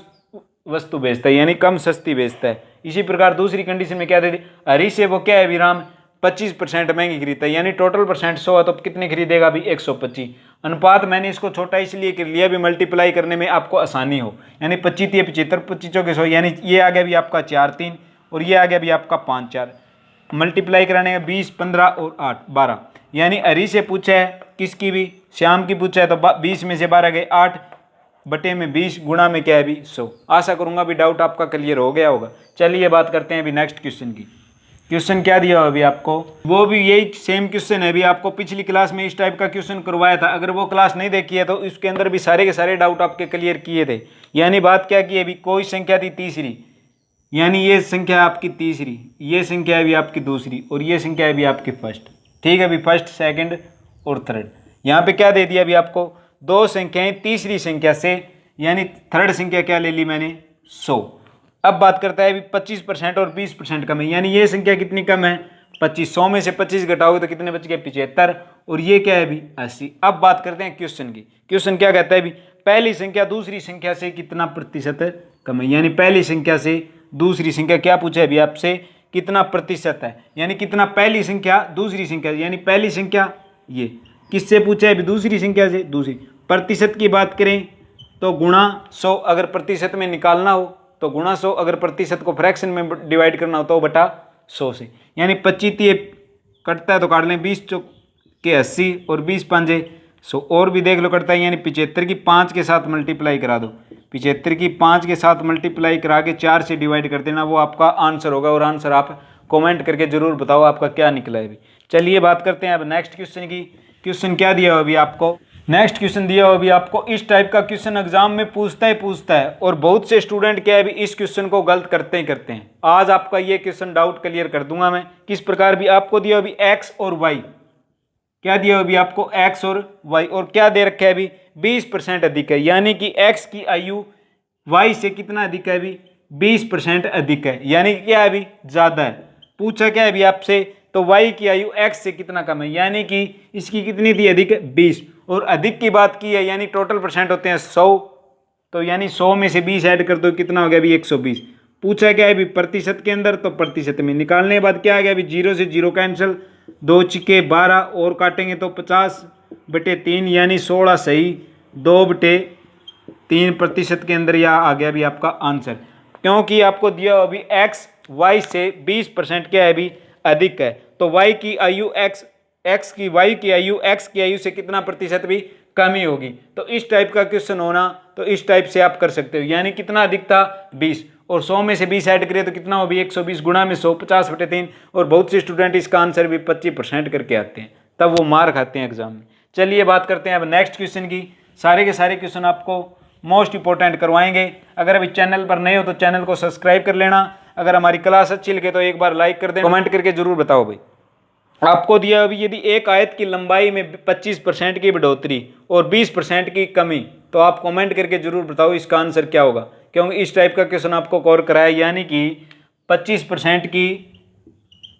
वस्तु बेचता है, यानी कम सस्ती बेचता है। इसी प्रकार दूसरी कंडीशन में क्या दे दी, हरी से वो क्या है विराम 25% महंगी खरीदता है, यानी टोटल परसेंट 100 है तो कितने खरीदेगा अभी 125। अनुपात मैंने इसको छोटा इसलिए कर लिया भी मल्टीप्लाई करने में आपको आसानी हो, यानी 25 × 75 25 के 100, यानी ये आ गया भी आपका 4 3 और ये आ गया भी आपका 5 4, मल्टीप्लाई कराने का 20 15 और 8 12, यानी हरी से पूछा है किसकी भी श्याम की पूछा है तो 20 में से 12 गए 8/20 गुणा में क्या है अभी 100। आशा करूंगा भी डाउट आपका क्लियर हो गया होगा। चलिए बात करते हैं अभी नेक्स्ट क्वेश्चन की। क्वेश्चन क्या दिया अभी आपको, वो भी यही सेम क्वेश्चन है, अभी आपको पिछली क्लास में इस टाइप का क्वेश्चन करवाया था, अगर वो क्लास नहीं देखी है तो इसके अंदर भी सारे के सारे डाउट आपके क्लियर किए थे। यानी बात क्या की अभी, कोई संख्या थी तीसरी, यानी ये संख्या आपकी तीसरी, ये संख्या है भी आपकी दूसरी और ये संख्या है भी आपकी फर्स्ट। ठीक है अभी फर्स्ट सेकंड और थर्ड। यहाँ पे क्या दे दिया अभी आपको, दो संख्याएं तीसरी संख्या से, यानी थर्ड संख्या क्या ले ली मैंने 100। अब बात करता है अभी 25% और 20% कम है, यानी ये संख्या कितनी कम है 25, 100 में से 25 घटाओगे तो कितने बच गए 75 और ये क्या है अभी 80। अब बात करते हैं क्वेश्चन की। क्वेश्चन क्या कहता है अभी, पहली संख्या दूसरी संख्या से कितना प्रतिशत कम है, यानी पहली संख्या से दूसरी संख्या क्या पूछा है अभी आपसे कितना प्रतिशत है, यानी कितना पहली संख्या दूसरी संख्या, यानी पहली संख्या ये किससे पूछा है अभी दूसरी संख्या से दूसरी। प्रतिशत की बात करें तो गुणा 100, अगर प्रतिशत में निकालना हो तो गुणा 100, अगर प्रतिशत को फ्रैक्शन में डिवाइड करना हो तो बटा 100 से, यानी 25 कटता है तो काट लें 20 चौक के 80 और 20 पांजे 100 और भी देख लो कटता है, यानी 75 की 5 के साथ मल्टीप्लाई करा दो, 75 की 5 के साथ मल्टीप्लाई करा के 4 से डिवाइड कर देना, वो आपका आंसर होगा। और आंसर आप कमेंट करके जरूर बताओ आपका क्या निकला है अभी। चलिए बात करते हैं अब नेक्स्ट क्वेश्चन की। क्वेश्चन क्या दिया हो अभी आपको, नेक्स्ट क्वेश्चन दिया हो अभी आपको, इस टाइप का क्वेश्चन एग्जाम में पूछता है और बहुत से स्टूडेंट क्या है अभी इस क्वेश्चन को गलत करते हैं। आज आपका ये क्वेश्चन डाउट क्लियर कर दूंगा मैं किस प्रकार। भी आपको दिया अभी एक्स और वाई, क्या दिया अभी आपको एक्स और वाई, और क्या दे रखा है अभी 20% अधिक है, यानी कि एक्स की आयु वाई से कितना अधिक है अभी 20% अधिक है, यानी क्या है अभी ज्यादा है। पूछा क्या है अभी आपसे, तो y की आयु x से कितना कम है, यानी कि इसकी कितनी थी अधिक 20, और अधिक की बात की है यानी टोटल परसेंट होते हैं 100, तो यानी 100 में से 20 ऐड कर दो कितना हो गया अभी 120। पूछा क्या है अभी प्रतिशत के अंदर, तो प्रतिशत में निकालने के बाद क्या आ गया अभी 0 से 0 कैंसिल, 2 छिके 12 और काटेंगे तो 50/3, यानी 16 सही, 2/3 प्रतिशत के अंदर यह आ गया अभी आपका आंसर, क्योंकि आपको दिया अभी x y से 20% क्या है अभी अधिक है, तो y की आयु x की y की आयु x की आयु से कितना प्रतिशत भी कमी होगी। तो इस टाइप का क्वेश्चन होना तो इस टाइप से आप कर सकते हो, यानी कितना अधिक था 20 और 100 में से 20 ऐड करिए तो कितना हो भी 120 गुणा में 100 50/3, और बहुत से स्टूडेंट इसका आंसर भी 25% करके आते हैं, तब वो मार खाते हैं एग्जाम में। चलिए बात करते हैं अब नेक्स्ट क्वेश्चन की। सारे के सारे क्वेश्चन आपको मोस्ट इंपॉर्टेंट करवाएंगे। अगर अभी चैनल पर नए हो तो चैनल को सब्सक्राइब कर लेना, अगर हमारी क्लास अच्छी लगे तो एक बार लाइक कर दें, कमेंट करके जरूर बताओ भाई। आपको दिया अभी यदि एक आयत की लंबाई में 25% की बढ़ोतरी और 20% की कमी, तो आप कमेंट करके जरूर बताओ इसका आंसर क्या होगा, क्योंकि इस टाइप का क्वेश्चन आपको कवर कराया, यानी कि 25% की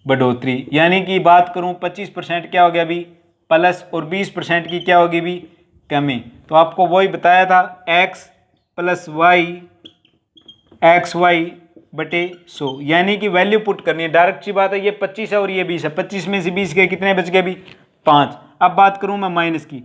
बढ़ोतरी, यानी कि बात करूं 25% क्या हो गया अभी प्लस, और 20% की क्या होगी भी कमी, तो आपको वही बताया था x + y xy/100, यानी कि वैल्यू पुट करनी है। डायरेक्ट सी बात है, ये 25 है और ये 20 है, 25 में से 20 गए कितने बच गए भी 5। अब बात करूं मैं माइनस की,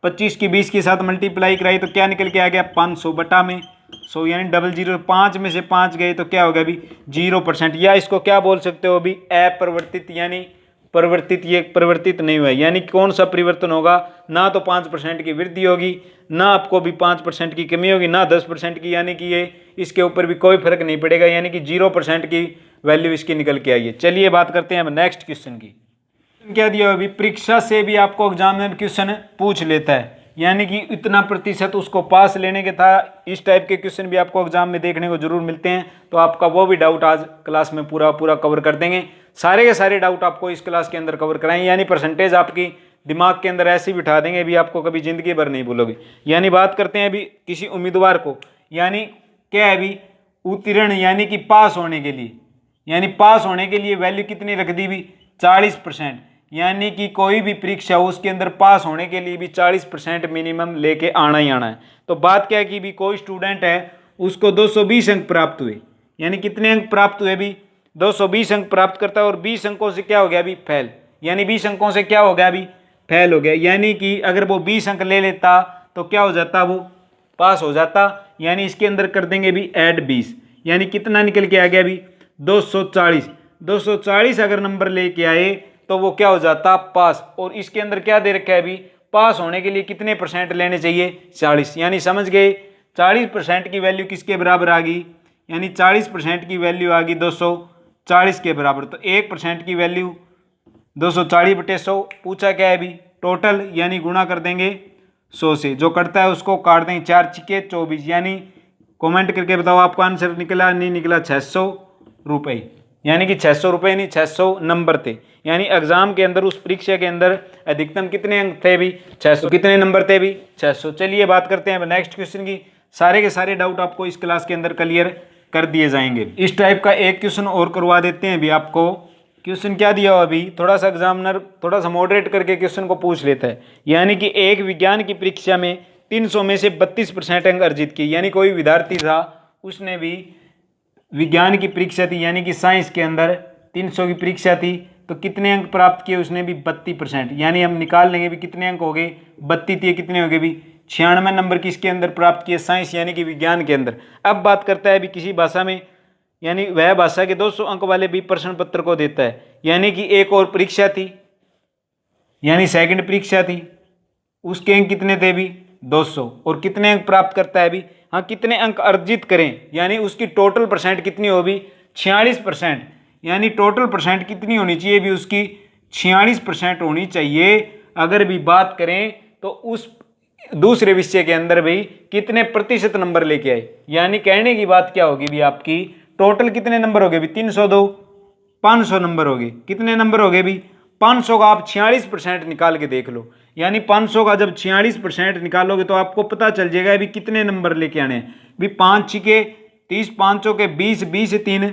25 की 20 के साथ मल्टीप्लाई कराई तो क्या निकल के आ गया 500 बटा में 100, यानी 00, 5 में से 5 गए तो क्या होगा अभी 0%, या इसको क्या बोल सकते हो अभी अपरिवर्तित, यानी परिवर्तित, ये परिवर्तित नहीं हुआ है, यानी कौन सा परिवर्तन होगा, ना तो 5% की वृद्धि होगी, ना आपको भी 5% की कमी होगी, ना 10% की, यानी कि ये इसके ऊपर भी कोई फर्क नहीं पड़ेगा, यानी कि 0% की वैल्यू इसकी निकल के आई है। चलिए बात करते हैं अब नेक्स्ट क्वेश्चन की। क्या दिया अभी, परीक्षा से भी आपको एग्जाम में क्वेश्चन पूछ लेता है, यानी कि इतना प्रतिशत उसको पास लेने के था। इस टाइप के क्वेश्चन भी आपको एग्जाम में देखने को जरूर मिलते हैं, तो आपका वो भी डाउट आज क्लास में पूरा पूरा कवर कर देंगे। सारे के सारे डाउट आपको इस क्लास के अंदर कवर कराएंगे, यानी परसेंटेज आपकी दिमाग के अंदर ऐसी बिठा देंगे भी आपको कभी जिंदगी भर नहीं भूलोगे। यानी बात करते हैं अभी किसी उम्मीदवार को, यानी क्या है अभी उत्तीर्ण यानी कि पास होने के लिए, यानी पास होने के लिए वैल्यू कितनी रख दी भी 40%, यानी कि कोई भी परीक्षा हो उसके अंदर पास होने के लिए भी 40% मिनिमम लेके आना ही आना है। तो बात क्या है कि भी कोई स्टूडेंट है उसको 220 अंक प्राप्त हुए, यानी कितने अंक प्राप्त हुए भी 220 अंक प्राप्त करता है, और 20 अंकों से क्या हो गया अभी फेल, यानी 20 अंकों से क्या हो गया अभी फेल हो गया। यानी कि अगर वो 20 अंक ले लेता तो क्या हो जाता, वो पास हो जाता। यानी इसके अंदर कर देंगे भी ऐड 20, यानी कितना निकल के आ गया अभी 240। 240 अगर नंबर लेके आए तो वो क्या हो जाता पास। और इसके अंदर क्या दे रखा है अभी, पास होने के लिए कितने परसेंट लेने चाहिए 40, यानी समझ गए 40% की वैल्यू किसके बराबर आ गई, यानी 40% की वैल्यू आ गई 240 के बराबर। तो 1% की वैल्यू 240/100 पूछा क्या है अभी टोटल, यानी गुणा कर देंगे 100 से, जो करता है उसको काट देंगे 4 छिके 24, यानी कमेंट करके बताओ आपका आंसर निकला नहीं निकला 600 रुपये, यानी कि 600 रुपये नहीं 600 नंबर थे। यानी एग्जाम के अंदर उस परीक्षा के अंदर अधिकतम कितने अंक थे भी 600, कितने नंबर थे भी 600। चलिए बात करते हैं नेक्स्ट क्वेश्चन की। सारे के सारे डाउट आपको इस क्लास के अंदर क्लियर कर दिए जाएंगे। इस टाइप का एक क्वेश्चन और करवा देते हैं भी आपको। क्वेश्चन क्या दिया हो अभी, थोड़ा सा एग्जामिनर थोड़ा सा मॉडरेट करके क्वेश्चन को पूछ लेता है। यानी कि एक विज्ञान की परीक्षा में 300 में से 32% अंक अर्जित किए, यानी कोई विद्यार्थी था उसने भी विज्ञान की परीक्षा थी, यानी कि साइंस के अंदर 300 की परीक्षा थी, तो कितने अंक प्राप्त किए उसने भी 32%, यानी हम निकाल लेंगे भी कितने अंक हो गए 32 थी कितने हो गए भी 96 नंबर किसके अंदर प्राप्त किए साइंस यानी कि विज्ञान के अंदर। अब बात करता है भी किसी भाषा में, यानी वह भाषा के 200 अंक वाले भी प्रश्न पत्र को देता है, यानी कि एक और परीक्षा थी, यानी सेकंड परीक्षा थी, उसके अंक कितने थे भी 200, और कितने अंक प्राप्त करता है भी, हाँ कितने अंक अर्जित करें, यानी उसकी टोटल परसेंट कितनी हो भी 46%, यानी टोटल परसेंट कितनी होनी चाहिए भी उसकी 46% होनी चाहिए। अगर भी बात करें तो उस दूसरे विषय के अंदर भी कितने प्रतिशत नंबर लेके आए, यानी कहने की बात क्या होगी भी आपकी टोटल कितने नंबर हो गए भी 302 500 नंबर हो गए, कितने नंबर हो गए भी 500 का आप 46% निकाल के देख लो, यानी 500 का जब 46% निकालोगे तो आपको पता चल जाएगा अभी कितने नंबर लेके आने हैं भी 5 छिके 30 500 के 20 20 3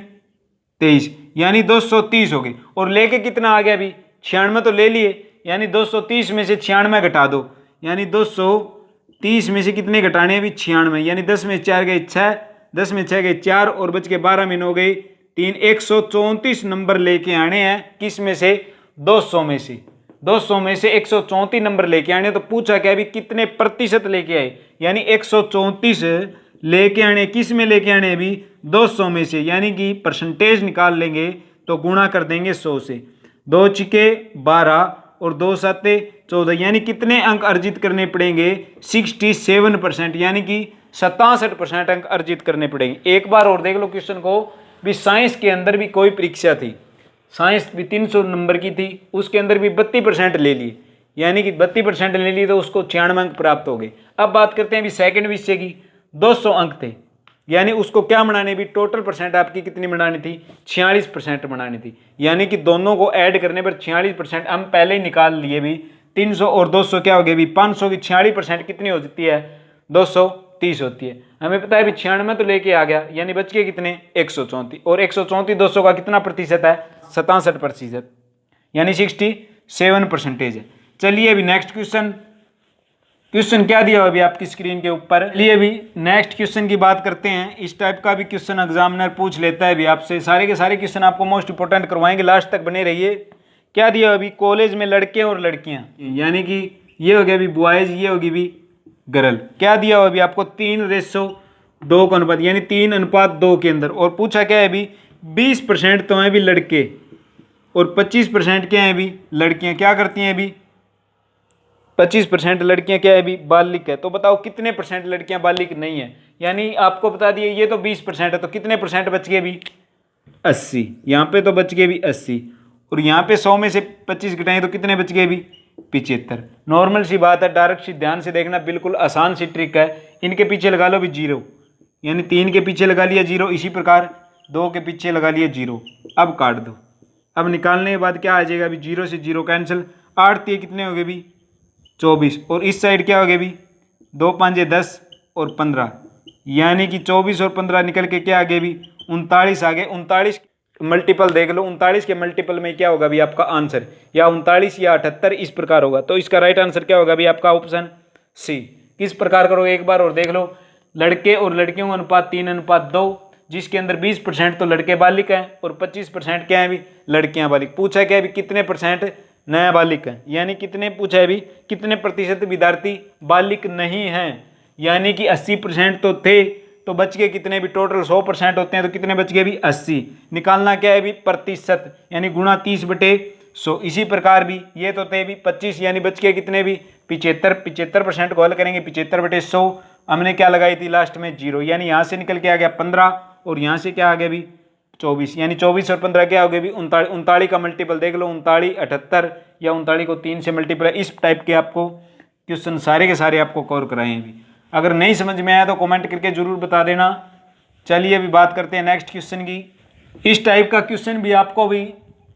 23, यानी 230 हो गए। और लेके कितना आ गया अभी 96 तो ले लिए, यानी 230 में से 96 घटा दो, यानी 230 में से कितने घटाने हैं भी 96, यानी 10 में 4 गए 6, 10 में 6 गए 4 और बच के 12 में 9 गए 3, 134 नंबर लेके आने हैं किस में से 200 में से, 200 में से 134 नंबर लेके आने। तो पूछा क्या भी कितने प्रतिशत लेके आए, यानी 134 लेके आने किस में लेके आने अभी 200 में से, यानी कि परसेंटेज निकाल लेंगे तो गुणा कर देंगे 100 से, 2 छिके 12 और 2 साते 14, यानी कितने अंक अर्जित करने पड़ेंगे 67%, यानी कि 67% अंक अर्जित करने पड़ेंगे। एक बार और देख लो क्वेश्चन को भी, साइंस के अंदर भी कोई परीक्षा थी, साइंस भी 300 नंबर की थी, उसके अंदर भी 32% ले लिए, यानी कि 32% ले लिए तो उसको 96 अंक प्राप्त हो गए। अब बात करते हैं भी सेकंड विषय की, 200 अंक थे, यानी उसको क्या बनाने भी टोटल परसेंट आपकी कितनी बनानी थी 46% बनानी थी, यानी कि दोनों को ऐड करने पर 46% हम पहले ही निकाल लिए भी 300 और 200 क्या हो गया भी 500 की 46% कितनी हो जाती है 230 होती है। हमें पता है भी 96 तो लेके आ गया, यानी बच के कितने 134, और 134 200 का कितना प्रतिशत है 67%, यानी 67% है। चलिए अभी नेक्स्ट क्वेश्चन क्या दिया अभी आपकी स्क्रीन के ऊपर। चलिए अभी नेक्स्ट क्वेश्चन की बात करते हैं। इस टाइप का भी क्वेश्चन एग्जामिनर पूछ लेता है भी आपसे, सारे के सारे क्वेश्चन आपको मोस्ट इंपोर्टेंट करवाएंगे, लास्ट तक बने रहिए। क्या दिया अभी कॉलेज में लड़के और लड़कियां, यानी कि ये हो गया अभी बॉयज, ये होगी भी गर्ल। क्या दिया हो अभी आपको 3:2 का अनुपात, यानी 3:2 के अंदर, और पूछा क्या है अभी 20% तो है भी लड़के और 25% क्या है अभी लड़कियां। क्या करती हैं अभी 25% लड़कियां क्या है अभी बालिक है। तो बताओ कितने परसेंट लड़कियां बालिक नहीं है, यानी आपको बता दिए ये तो 20% है, तो कितने परसेंट बच गए अभी 80, यहाँ पे तो बच गए भी 80, और यहाँ पे 100 में से 25 घटाएं तो कितने बच गए अभी 75। नॉर्मल सी बात है, डायरेक्ट सी, ध्यान से देखना, बिल्कुल आसान सी ट्रिक है। इनके पीछे लगा लो भी 0, यानी 3 के पीछे लगा लिया 0, इसी प्रकार 2 के पीछे लगा लिया 0। अब काट दो। अब निकालने के बाद क्या आ जाएगा अभी, 0 से 0 कैंसिल, 8 3 कितने हो गए भी 24, और इस साइड क्या हो गया भी 2 5 10 और 15, यानी कि 24 और 15 निकल के क्या आ गए भी 39 आ गए। 39 मल्टीपल देख लो, 39 के मल्टीपल में क्या होगा भी आपका आंसर, या 39 या 78 इस प्रकार होगा। तो इसका राइट आंसर क्या होगा भी आपका ऑप्शन सी। किस प्रकार करोगे एक बार और देख लो। लड़के और लड़कियों का अनुपात 3:2, जिसके अंदर 20% तो लड़के बालिक हैं और 25% क्या है भी लड़कियां बालिक। पूछा क्या है भी कितने परसेंट नया बालिक हैं, यानी कितने पूछा है भी कितने प्रतिशत विद्यार्थी बालिक नहीं हैं, यानी कि 80% तो थे, तो बच गए कितने भी, टोटल 100% होते हैं तो कितने बच गए भी 80। निकालना क्या है भी प्रतिशत, यानी गुणा 30/100। इसी प्रकार भी ये तो थे भी 25, यानी बच गए कितने भी 75। 75% को हल करेंगे 75/100, हमने क्या लगाई थी लास्ट में 0, यानी यहाँ से निकल के आ गया 15 और यहाँ से क्या आ गया भी 24, यानी 24 और 15 क्या हो गया भी 39। 39 का मल्टीपल देख लो, 39 78, या 39 को 3 से मल्टीपल। इस टाइप के आपको क्वेश्चन सारे के सारे आपको कवर कराए हैं भी। अगर नहीं समझ में आया तो कमेंट करके जरूर बता देना। चलिए अभी बात करते हैं नेक्स्ट क्वेश्चन की। इस टाइप का क्वेश्चन भी आपको भी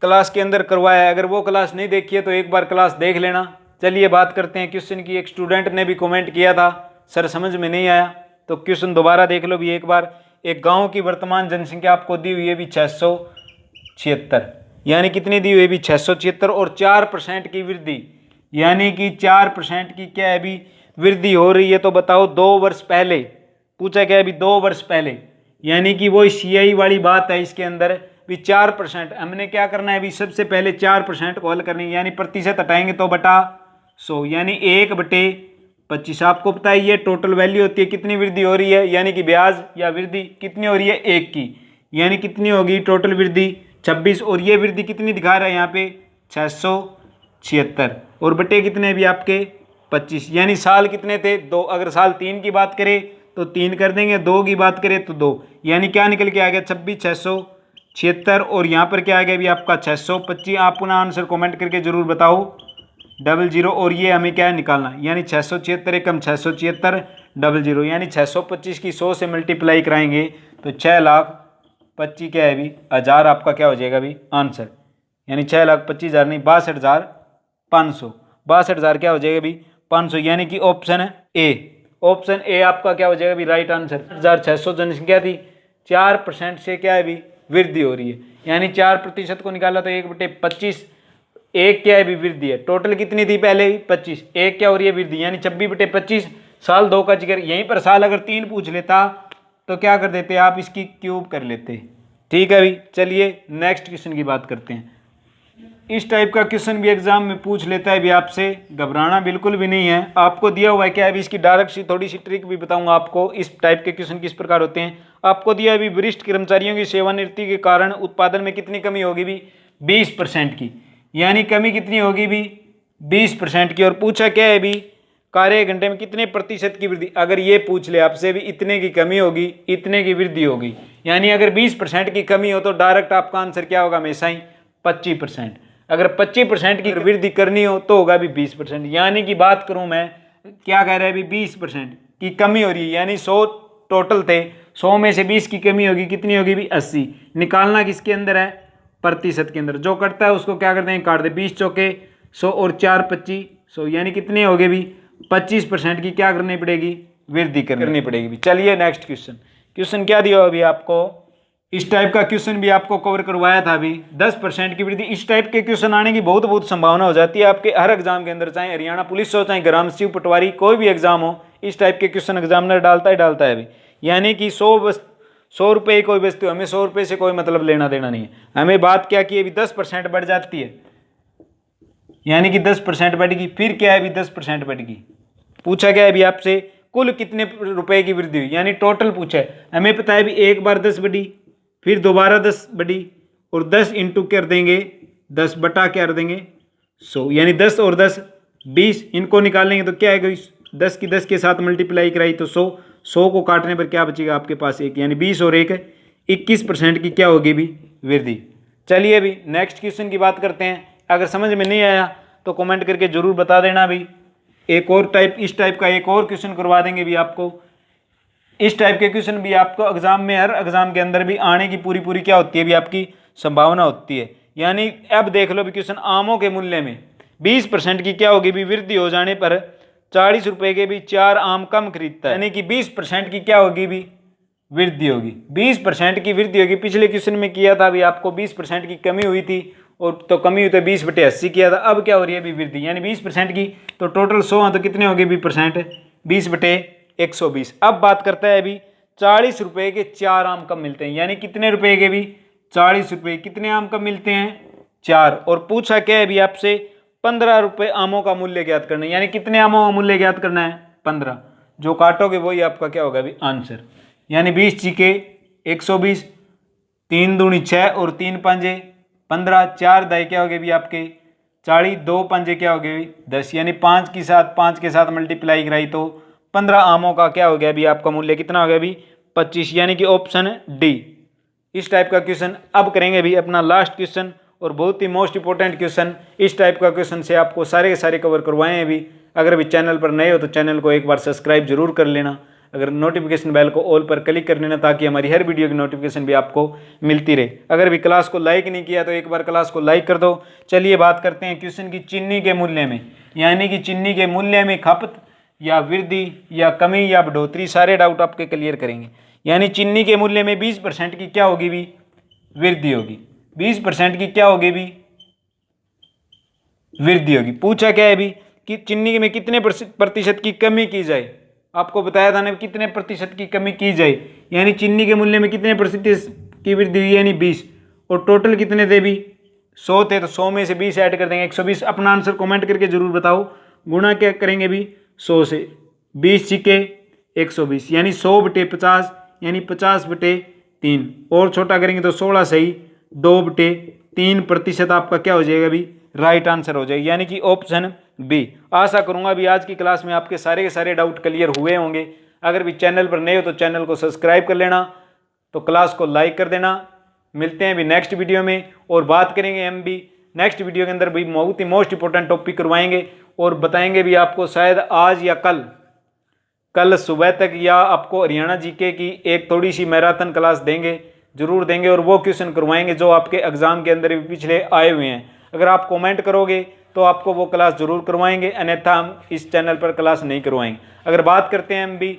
क्लास के अंदर करवाया है, अगर वो क्लास नहीं देखी है तो एक बार क्लास देख लेना। चलिए बात करते हैं क्वेश्चन की। एक स्टूडेंट ने भी कमेंट किया था सर समझ में नहीं आया, तो क्वेश्चन दोबारा देख लो भी एक बार। एक गांव की वर्तमान जनसंख्या आपको दी हुई है भी 676, यानी कितनी दी हुई है भी 676, और 4% की वृद्धि, यानी कि 4% की क्या है भी वृद्धि हो रही है। तो बताओ 2 वर्ष पहले, पूछा क्या है भी 2 वर्ष पहले, यानी कि वो CI वाली बात है इसके अंदर भी 4%। हमने क्या करना है भी सबसे पहले 4% को हल करनी है, यानी प्रतिशत हटाएंगे तो बटा 100, यानी 1/25। आपको पता है ये टोटल वैल्यू होती है, कितनी वृद्धि हो रही है, यानी कि ब्याज या वृद्धि कितनी हो रही है 1 की, यानी कितनी होगी टोटल वृद्धि 26, और ये वृद्धि कितनी दिखा रहा है यहाँ पे 676, और बटे कितने भी आपके 25, यानी साल कितने थे 2। अगर साल 3 की बात करें तो 3 कर देंगे, 2 की बात करें तो 2, यानी क्या निकल के आ गया 26 676, और यहाँ पर क्या आ गया भी आपका 625। आप पुनः आंसर कमेंट करके जरूर बताओ 00, और ये हमें क्या है निकालना, यानी 676 एकम 676 00, यानी 625 की 100 से मल्टीप्लाई कराएंगे तो 6,25,000 क्या है भी हज़ार आपका क्या हो जाएगा भी आंसर, यानी 6,25,000 नहीं 62,500, 62,000 क्या हो जाएगा भी 500, यानी कि ऑप्शन ए, ऑप्शन ए आपका क्या हो जाएगा भी राइट आंसर। 6,600 जनसंख्या थी, 4% से क्या है भी वृद्धि हो रही है, यानी 4% को निकाला तो 1/25, एक क्या है भी वृद्धि है। टोटल कितनी थी पहले भी 25, एक क्या हो रही है वृद्धि, यानी 26/25। साल 2 का जिक्र, यहीं पर साल अगर 3 पूछ लेता तो क्या कर देते आप, इसकी क्यूब कर लेते। ठीक है भाई, चलिए नेक्स्ट क्वेश्चन की बात करते हैं। इस टाइप का क्वेश्चन भी एग्जाम में पूछ लेता है भी आपसे, घबराना बिल्कुल भी नहीं है। आपको दिया हुआ है क्या है भी, इसकी डायरेक्ट सी थोड़ी सी ट्रिक भी बताऊंगा आपको। इस टाइप के क्वेश्चन किस प्रकार होते हैं, आपको दिया है भी वरिष्ठ कर्मचारियों की सेवानिवृत्ति के कारण उत्पादन में कितनी कमी होगी भी 20% की, यानी कमी कितनी होगी भी 20% की। और पूछा क्या है भी कार्य घंटे में कितने प्रतिशत की वृद्धि। अगर ये पूछ ले आपसे भी इतने की कमी होगी इतने की वृद्धि होगी, यानी अगर 20% की कमी हो तो डायरेक्ट आपका आंसर क्या होगा हमेशा ही 25%। अगर 25% की वृद्धि करनी हो तो होगा भी 20%, यानी कि बात करूं मैं क्या कह रहा है भी 20% की कमी हो रही है, यानी 100 टोटल थे, 100 में से 20 की कमी होगी, कितनी होगी भी 80। निकालना किसके अंदर है, प्रतिशत के अंदर। जो कटता है उसको क्या करते हैं काट दे, 20 चौके 100 और 4 25 100, यानी कितने हो गए भी 25% की क्या करनी पड़ेगी वृद्धि करनी पड़ेगी भी। चलिए नेक्स्ट क्वेश्चन क्या दिया अभी आपको, इस टाइप का क्वेश्चन भी आपको कवर करवाया था अभी 10% की वृद्धि। इस टाइप के क्वेश्चन आने की बहुत संभावना हो जाती है आपके हर एग्जाम के अंदर, चाहे हरियाणा पुलिस हो चाहे ग्राम सचिव पटवारी कोई भी एग्जाम हो, इस टाइप के क्वेश्चन एग्जामिनर डालता है अभी। यानी कि 100 रुपये कोई वस्तु, हमें 100 रुपये से कोई मतलब लेना देना नहीं है। हमें बात क्या की अभी 10% बढ़ जाती है, यानी कि 10% बढ़ेगी, फिर क्या है अभी 10% बढ़ेगी। पूछा गया है अभी आपसे कुल कितने रुपए की वृद्धि हुई, यानी टोटल पूछा है। हमें पता है अभी एक बार 10 बढ़ी, फिर दोबारा 10 बढ़ी, और 10 इंटू कर देंगे 10 बटा क्या कर देंगे 100, यानी 10 और 10 20। इनको निकालेंगे तो क्या है 10 की 10 के साथ मल्टीप्लाई कराई तो 100 को काटने पर क्या बचेगा आपके पास एक, यानी 20 और 1 21% की क्या होगी भी वृद्धि। चलिए अभी नेक्स्ट क्वेश्चन की बात करते हैं। अगर समझ में नहीं आया तो कमेंट करके जरूर बता देना भी। एक और टाइप, इस टाइप का एक और क्वेश्चन करवा देंगे भी आपको। इस टाइप के क्वेश्चन भी आपको एग्जाम में, हर एग्जाम के अंदर भी आने की पूरी क्या होती है भी आपकी संभावना होती है। यानी अब देख लो भी क्वेश्चन, आमों के मूल्य में 20% की क्या होगी भी वृद्धि हो जाने पर 40 रुपए के भी 4 आम कम खरीदता है। यानी कि 20% की क्या होगी भी वृद्धि होगी, 20% की वृद्धि होगी। पिछले क्वेश्चन में किया था भी आपको 20% की कमी हुई थी, और तो कमी हुई तो 20/80 किया था। अब क्या हो रही है भी वृद्धि, यानी 20% की, तो टोटल 100 है तो कितने हो गए भी परसेंट, 20/120। अब बात करता है अभी 40 रुपए के 4 आम कब मिलते हैं, यानी कितने रुपए के भी 40 रुपए, कितने आम कब मिलते हैं 4। और पूछा क्या है भी आपसे 15 रुपए आमों का मूल्य ज्ञात करना है, यानी कितने आमों का मूल्य ज्ञात करना है 15। जो काटोगे वही आपका क्या होगा भी आंसर। यानी 20 चीके 120, 3 दूनी 6 और 3 पंजे 15, 4 दाई क्या हो गए भी आपके 40, 2 पंजे क्या हो गए 10, यानी 5 के साथ मल्टीप्लाई कराई तो 15 आमों का क्या हो गया भी आपका मूल्य कितना हो गया भी 25, यानी कि ऑप्शन डी। इस टाइप का क्वेश्चन अब करेंगे भी अपना लास्ट क्वेश्चन, और बहुत ही मोस्ट इंपॉर्टेंट क्वेश्चन। इस टाइप का क्वेश्चन से आपको सारे के सारे कवर करवाए हैं भी। अगर भी चैनल पर नए हो तो चैनल को एक बार सब्सक्राइब जरूर कर लेना, अगर नोटिफिकेशन बेल को ऑल पर क्लिक कर लेना, ताकि हमारी हर वीडियो की नोटिफिकेशन भी आपको मिलती रहे। अगर भी क्लास को लाइक नहीं किया तो एक बार क्लास को लाइक कर दो। चलिए बात करते हैं क्वेश्चन की चीनी के मूल्य में, यानी कि चीनी के मूल्य में खपत या वृद्धि या कमी या बढ़ोतरी, सारे डाउट आपके क्लियर करेंगे। यानी चीनी के मूल्य में 20% की क्या होगी भी वृद्धि होगी, 20% की क्या होगी भी वृद्धि होगी। पूछा क्या है भी कि चीनी में कितने प्रतिशत की कमी की जाए, आपको बताया था ना कितने प्रतिशत की कमी की जाए। यानी चीनी के मूल्य में कितने प्रतिशत की वृद्धि हुई, यानी 20, और टोटल कितने थे भी 100 थे, तो 100 में से 20 ऐड कर देंगे 120। अपना आंसर कमेंट करके जरूर बताओ। गुणा क्या करेंगे भी 100 से, 20 छिके 120, यानी 100/50, यानी 50/3, और छोटा करेंगे तो 16 सही 2/3% आपका क्या हो जाएगा भी राइट आंसर हो जाएगा, यानी कि ऑप्शन बी। आशा करूंगा भी आज की क्लास में आपके सारे के सारे डाउट क्लियर हुए होंगे। अगर भी चैनल पर नए हो तो चैनल को सब्सक्राइब कर लेना, तो क्लास को लाइक कर देना। मिलते हैं भी नेक्स्ट वीडियो में, और बात करेंगे हम भी नेक्स्ट वीडियो के अंदर भी बहुत ही मोस्ट इंपॉर्टेंट टॉपिक करवाएंगे, और बताएंगे भी आपको शायद आज या कल सुबह तक, या आपको हरियाणा जीके की एक थोड़ी सी मैराथन क्लास देंगे, जरूर देंगे, और वो क्वेश्चन करवाएंगे जो आपके एग्जाम के अंदर भी पिछले आए हुए हैं। अगर आप कमेंट करोगे तो आपको वो क्लास जरूर करवाएंगे, अन्यथा हम इस चैनल पर क्लास नहीं करवाएंगे। अगर बात करते हैं हम भी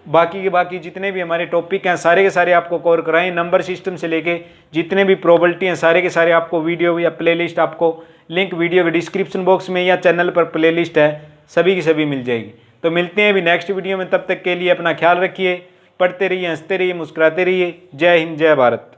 बाकी जितने भी हमारे टॉपिक हैं सारे के सारे आपको कवर कराएं, नंबर सिस्टम से लेके जितने भी प्रोबेबिलिटी हैं सारे के सारे आपको वीडियो या प्लेलिस्ट, आपको लिंक वीडियो के डिस्क्रिप्शन बॉक्स में या चैनल पर प्लेलिस्ट है, सभी की सभी मिल जाएगी। तो मिलते हैं अभी नेक्स्ट वीडियो में, तब तक के लिए अपना ख्याल रखिए, पढ़ते रहिए, हंसते रहिए, मुस्कुराते रहिए। जय हिंद, जय भारत।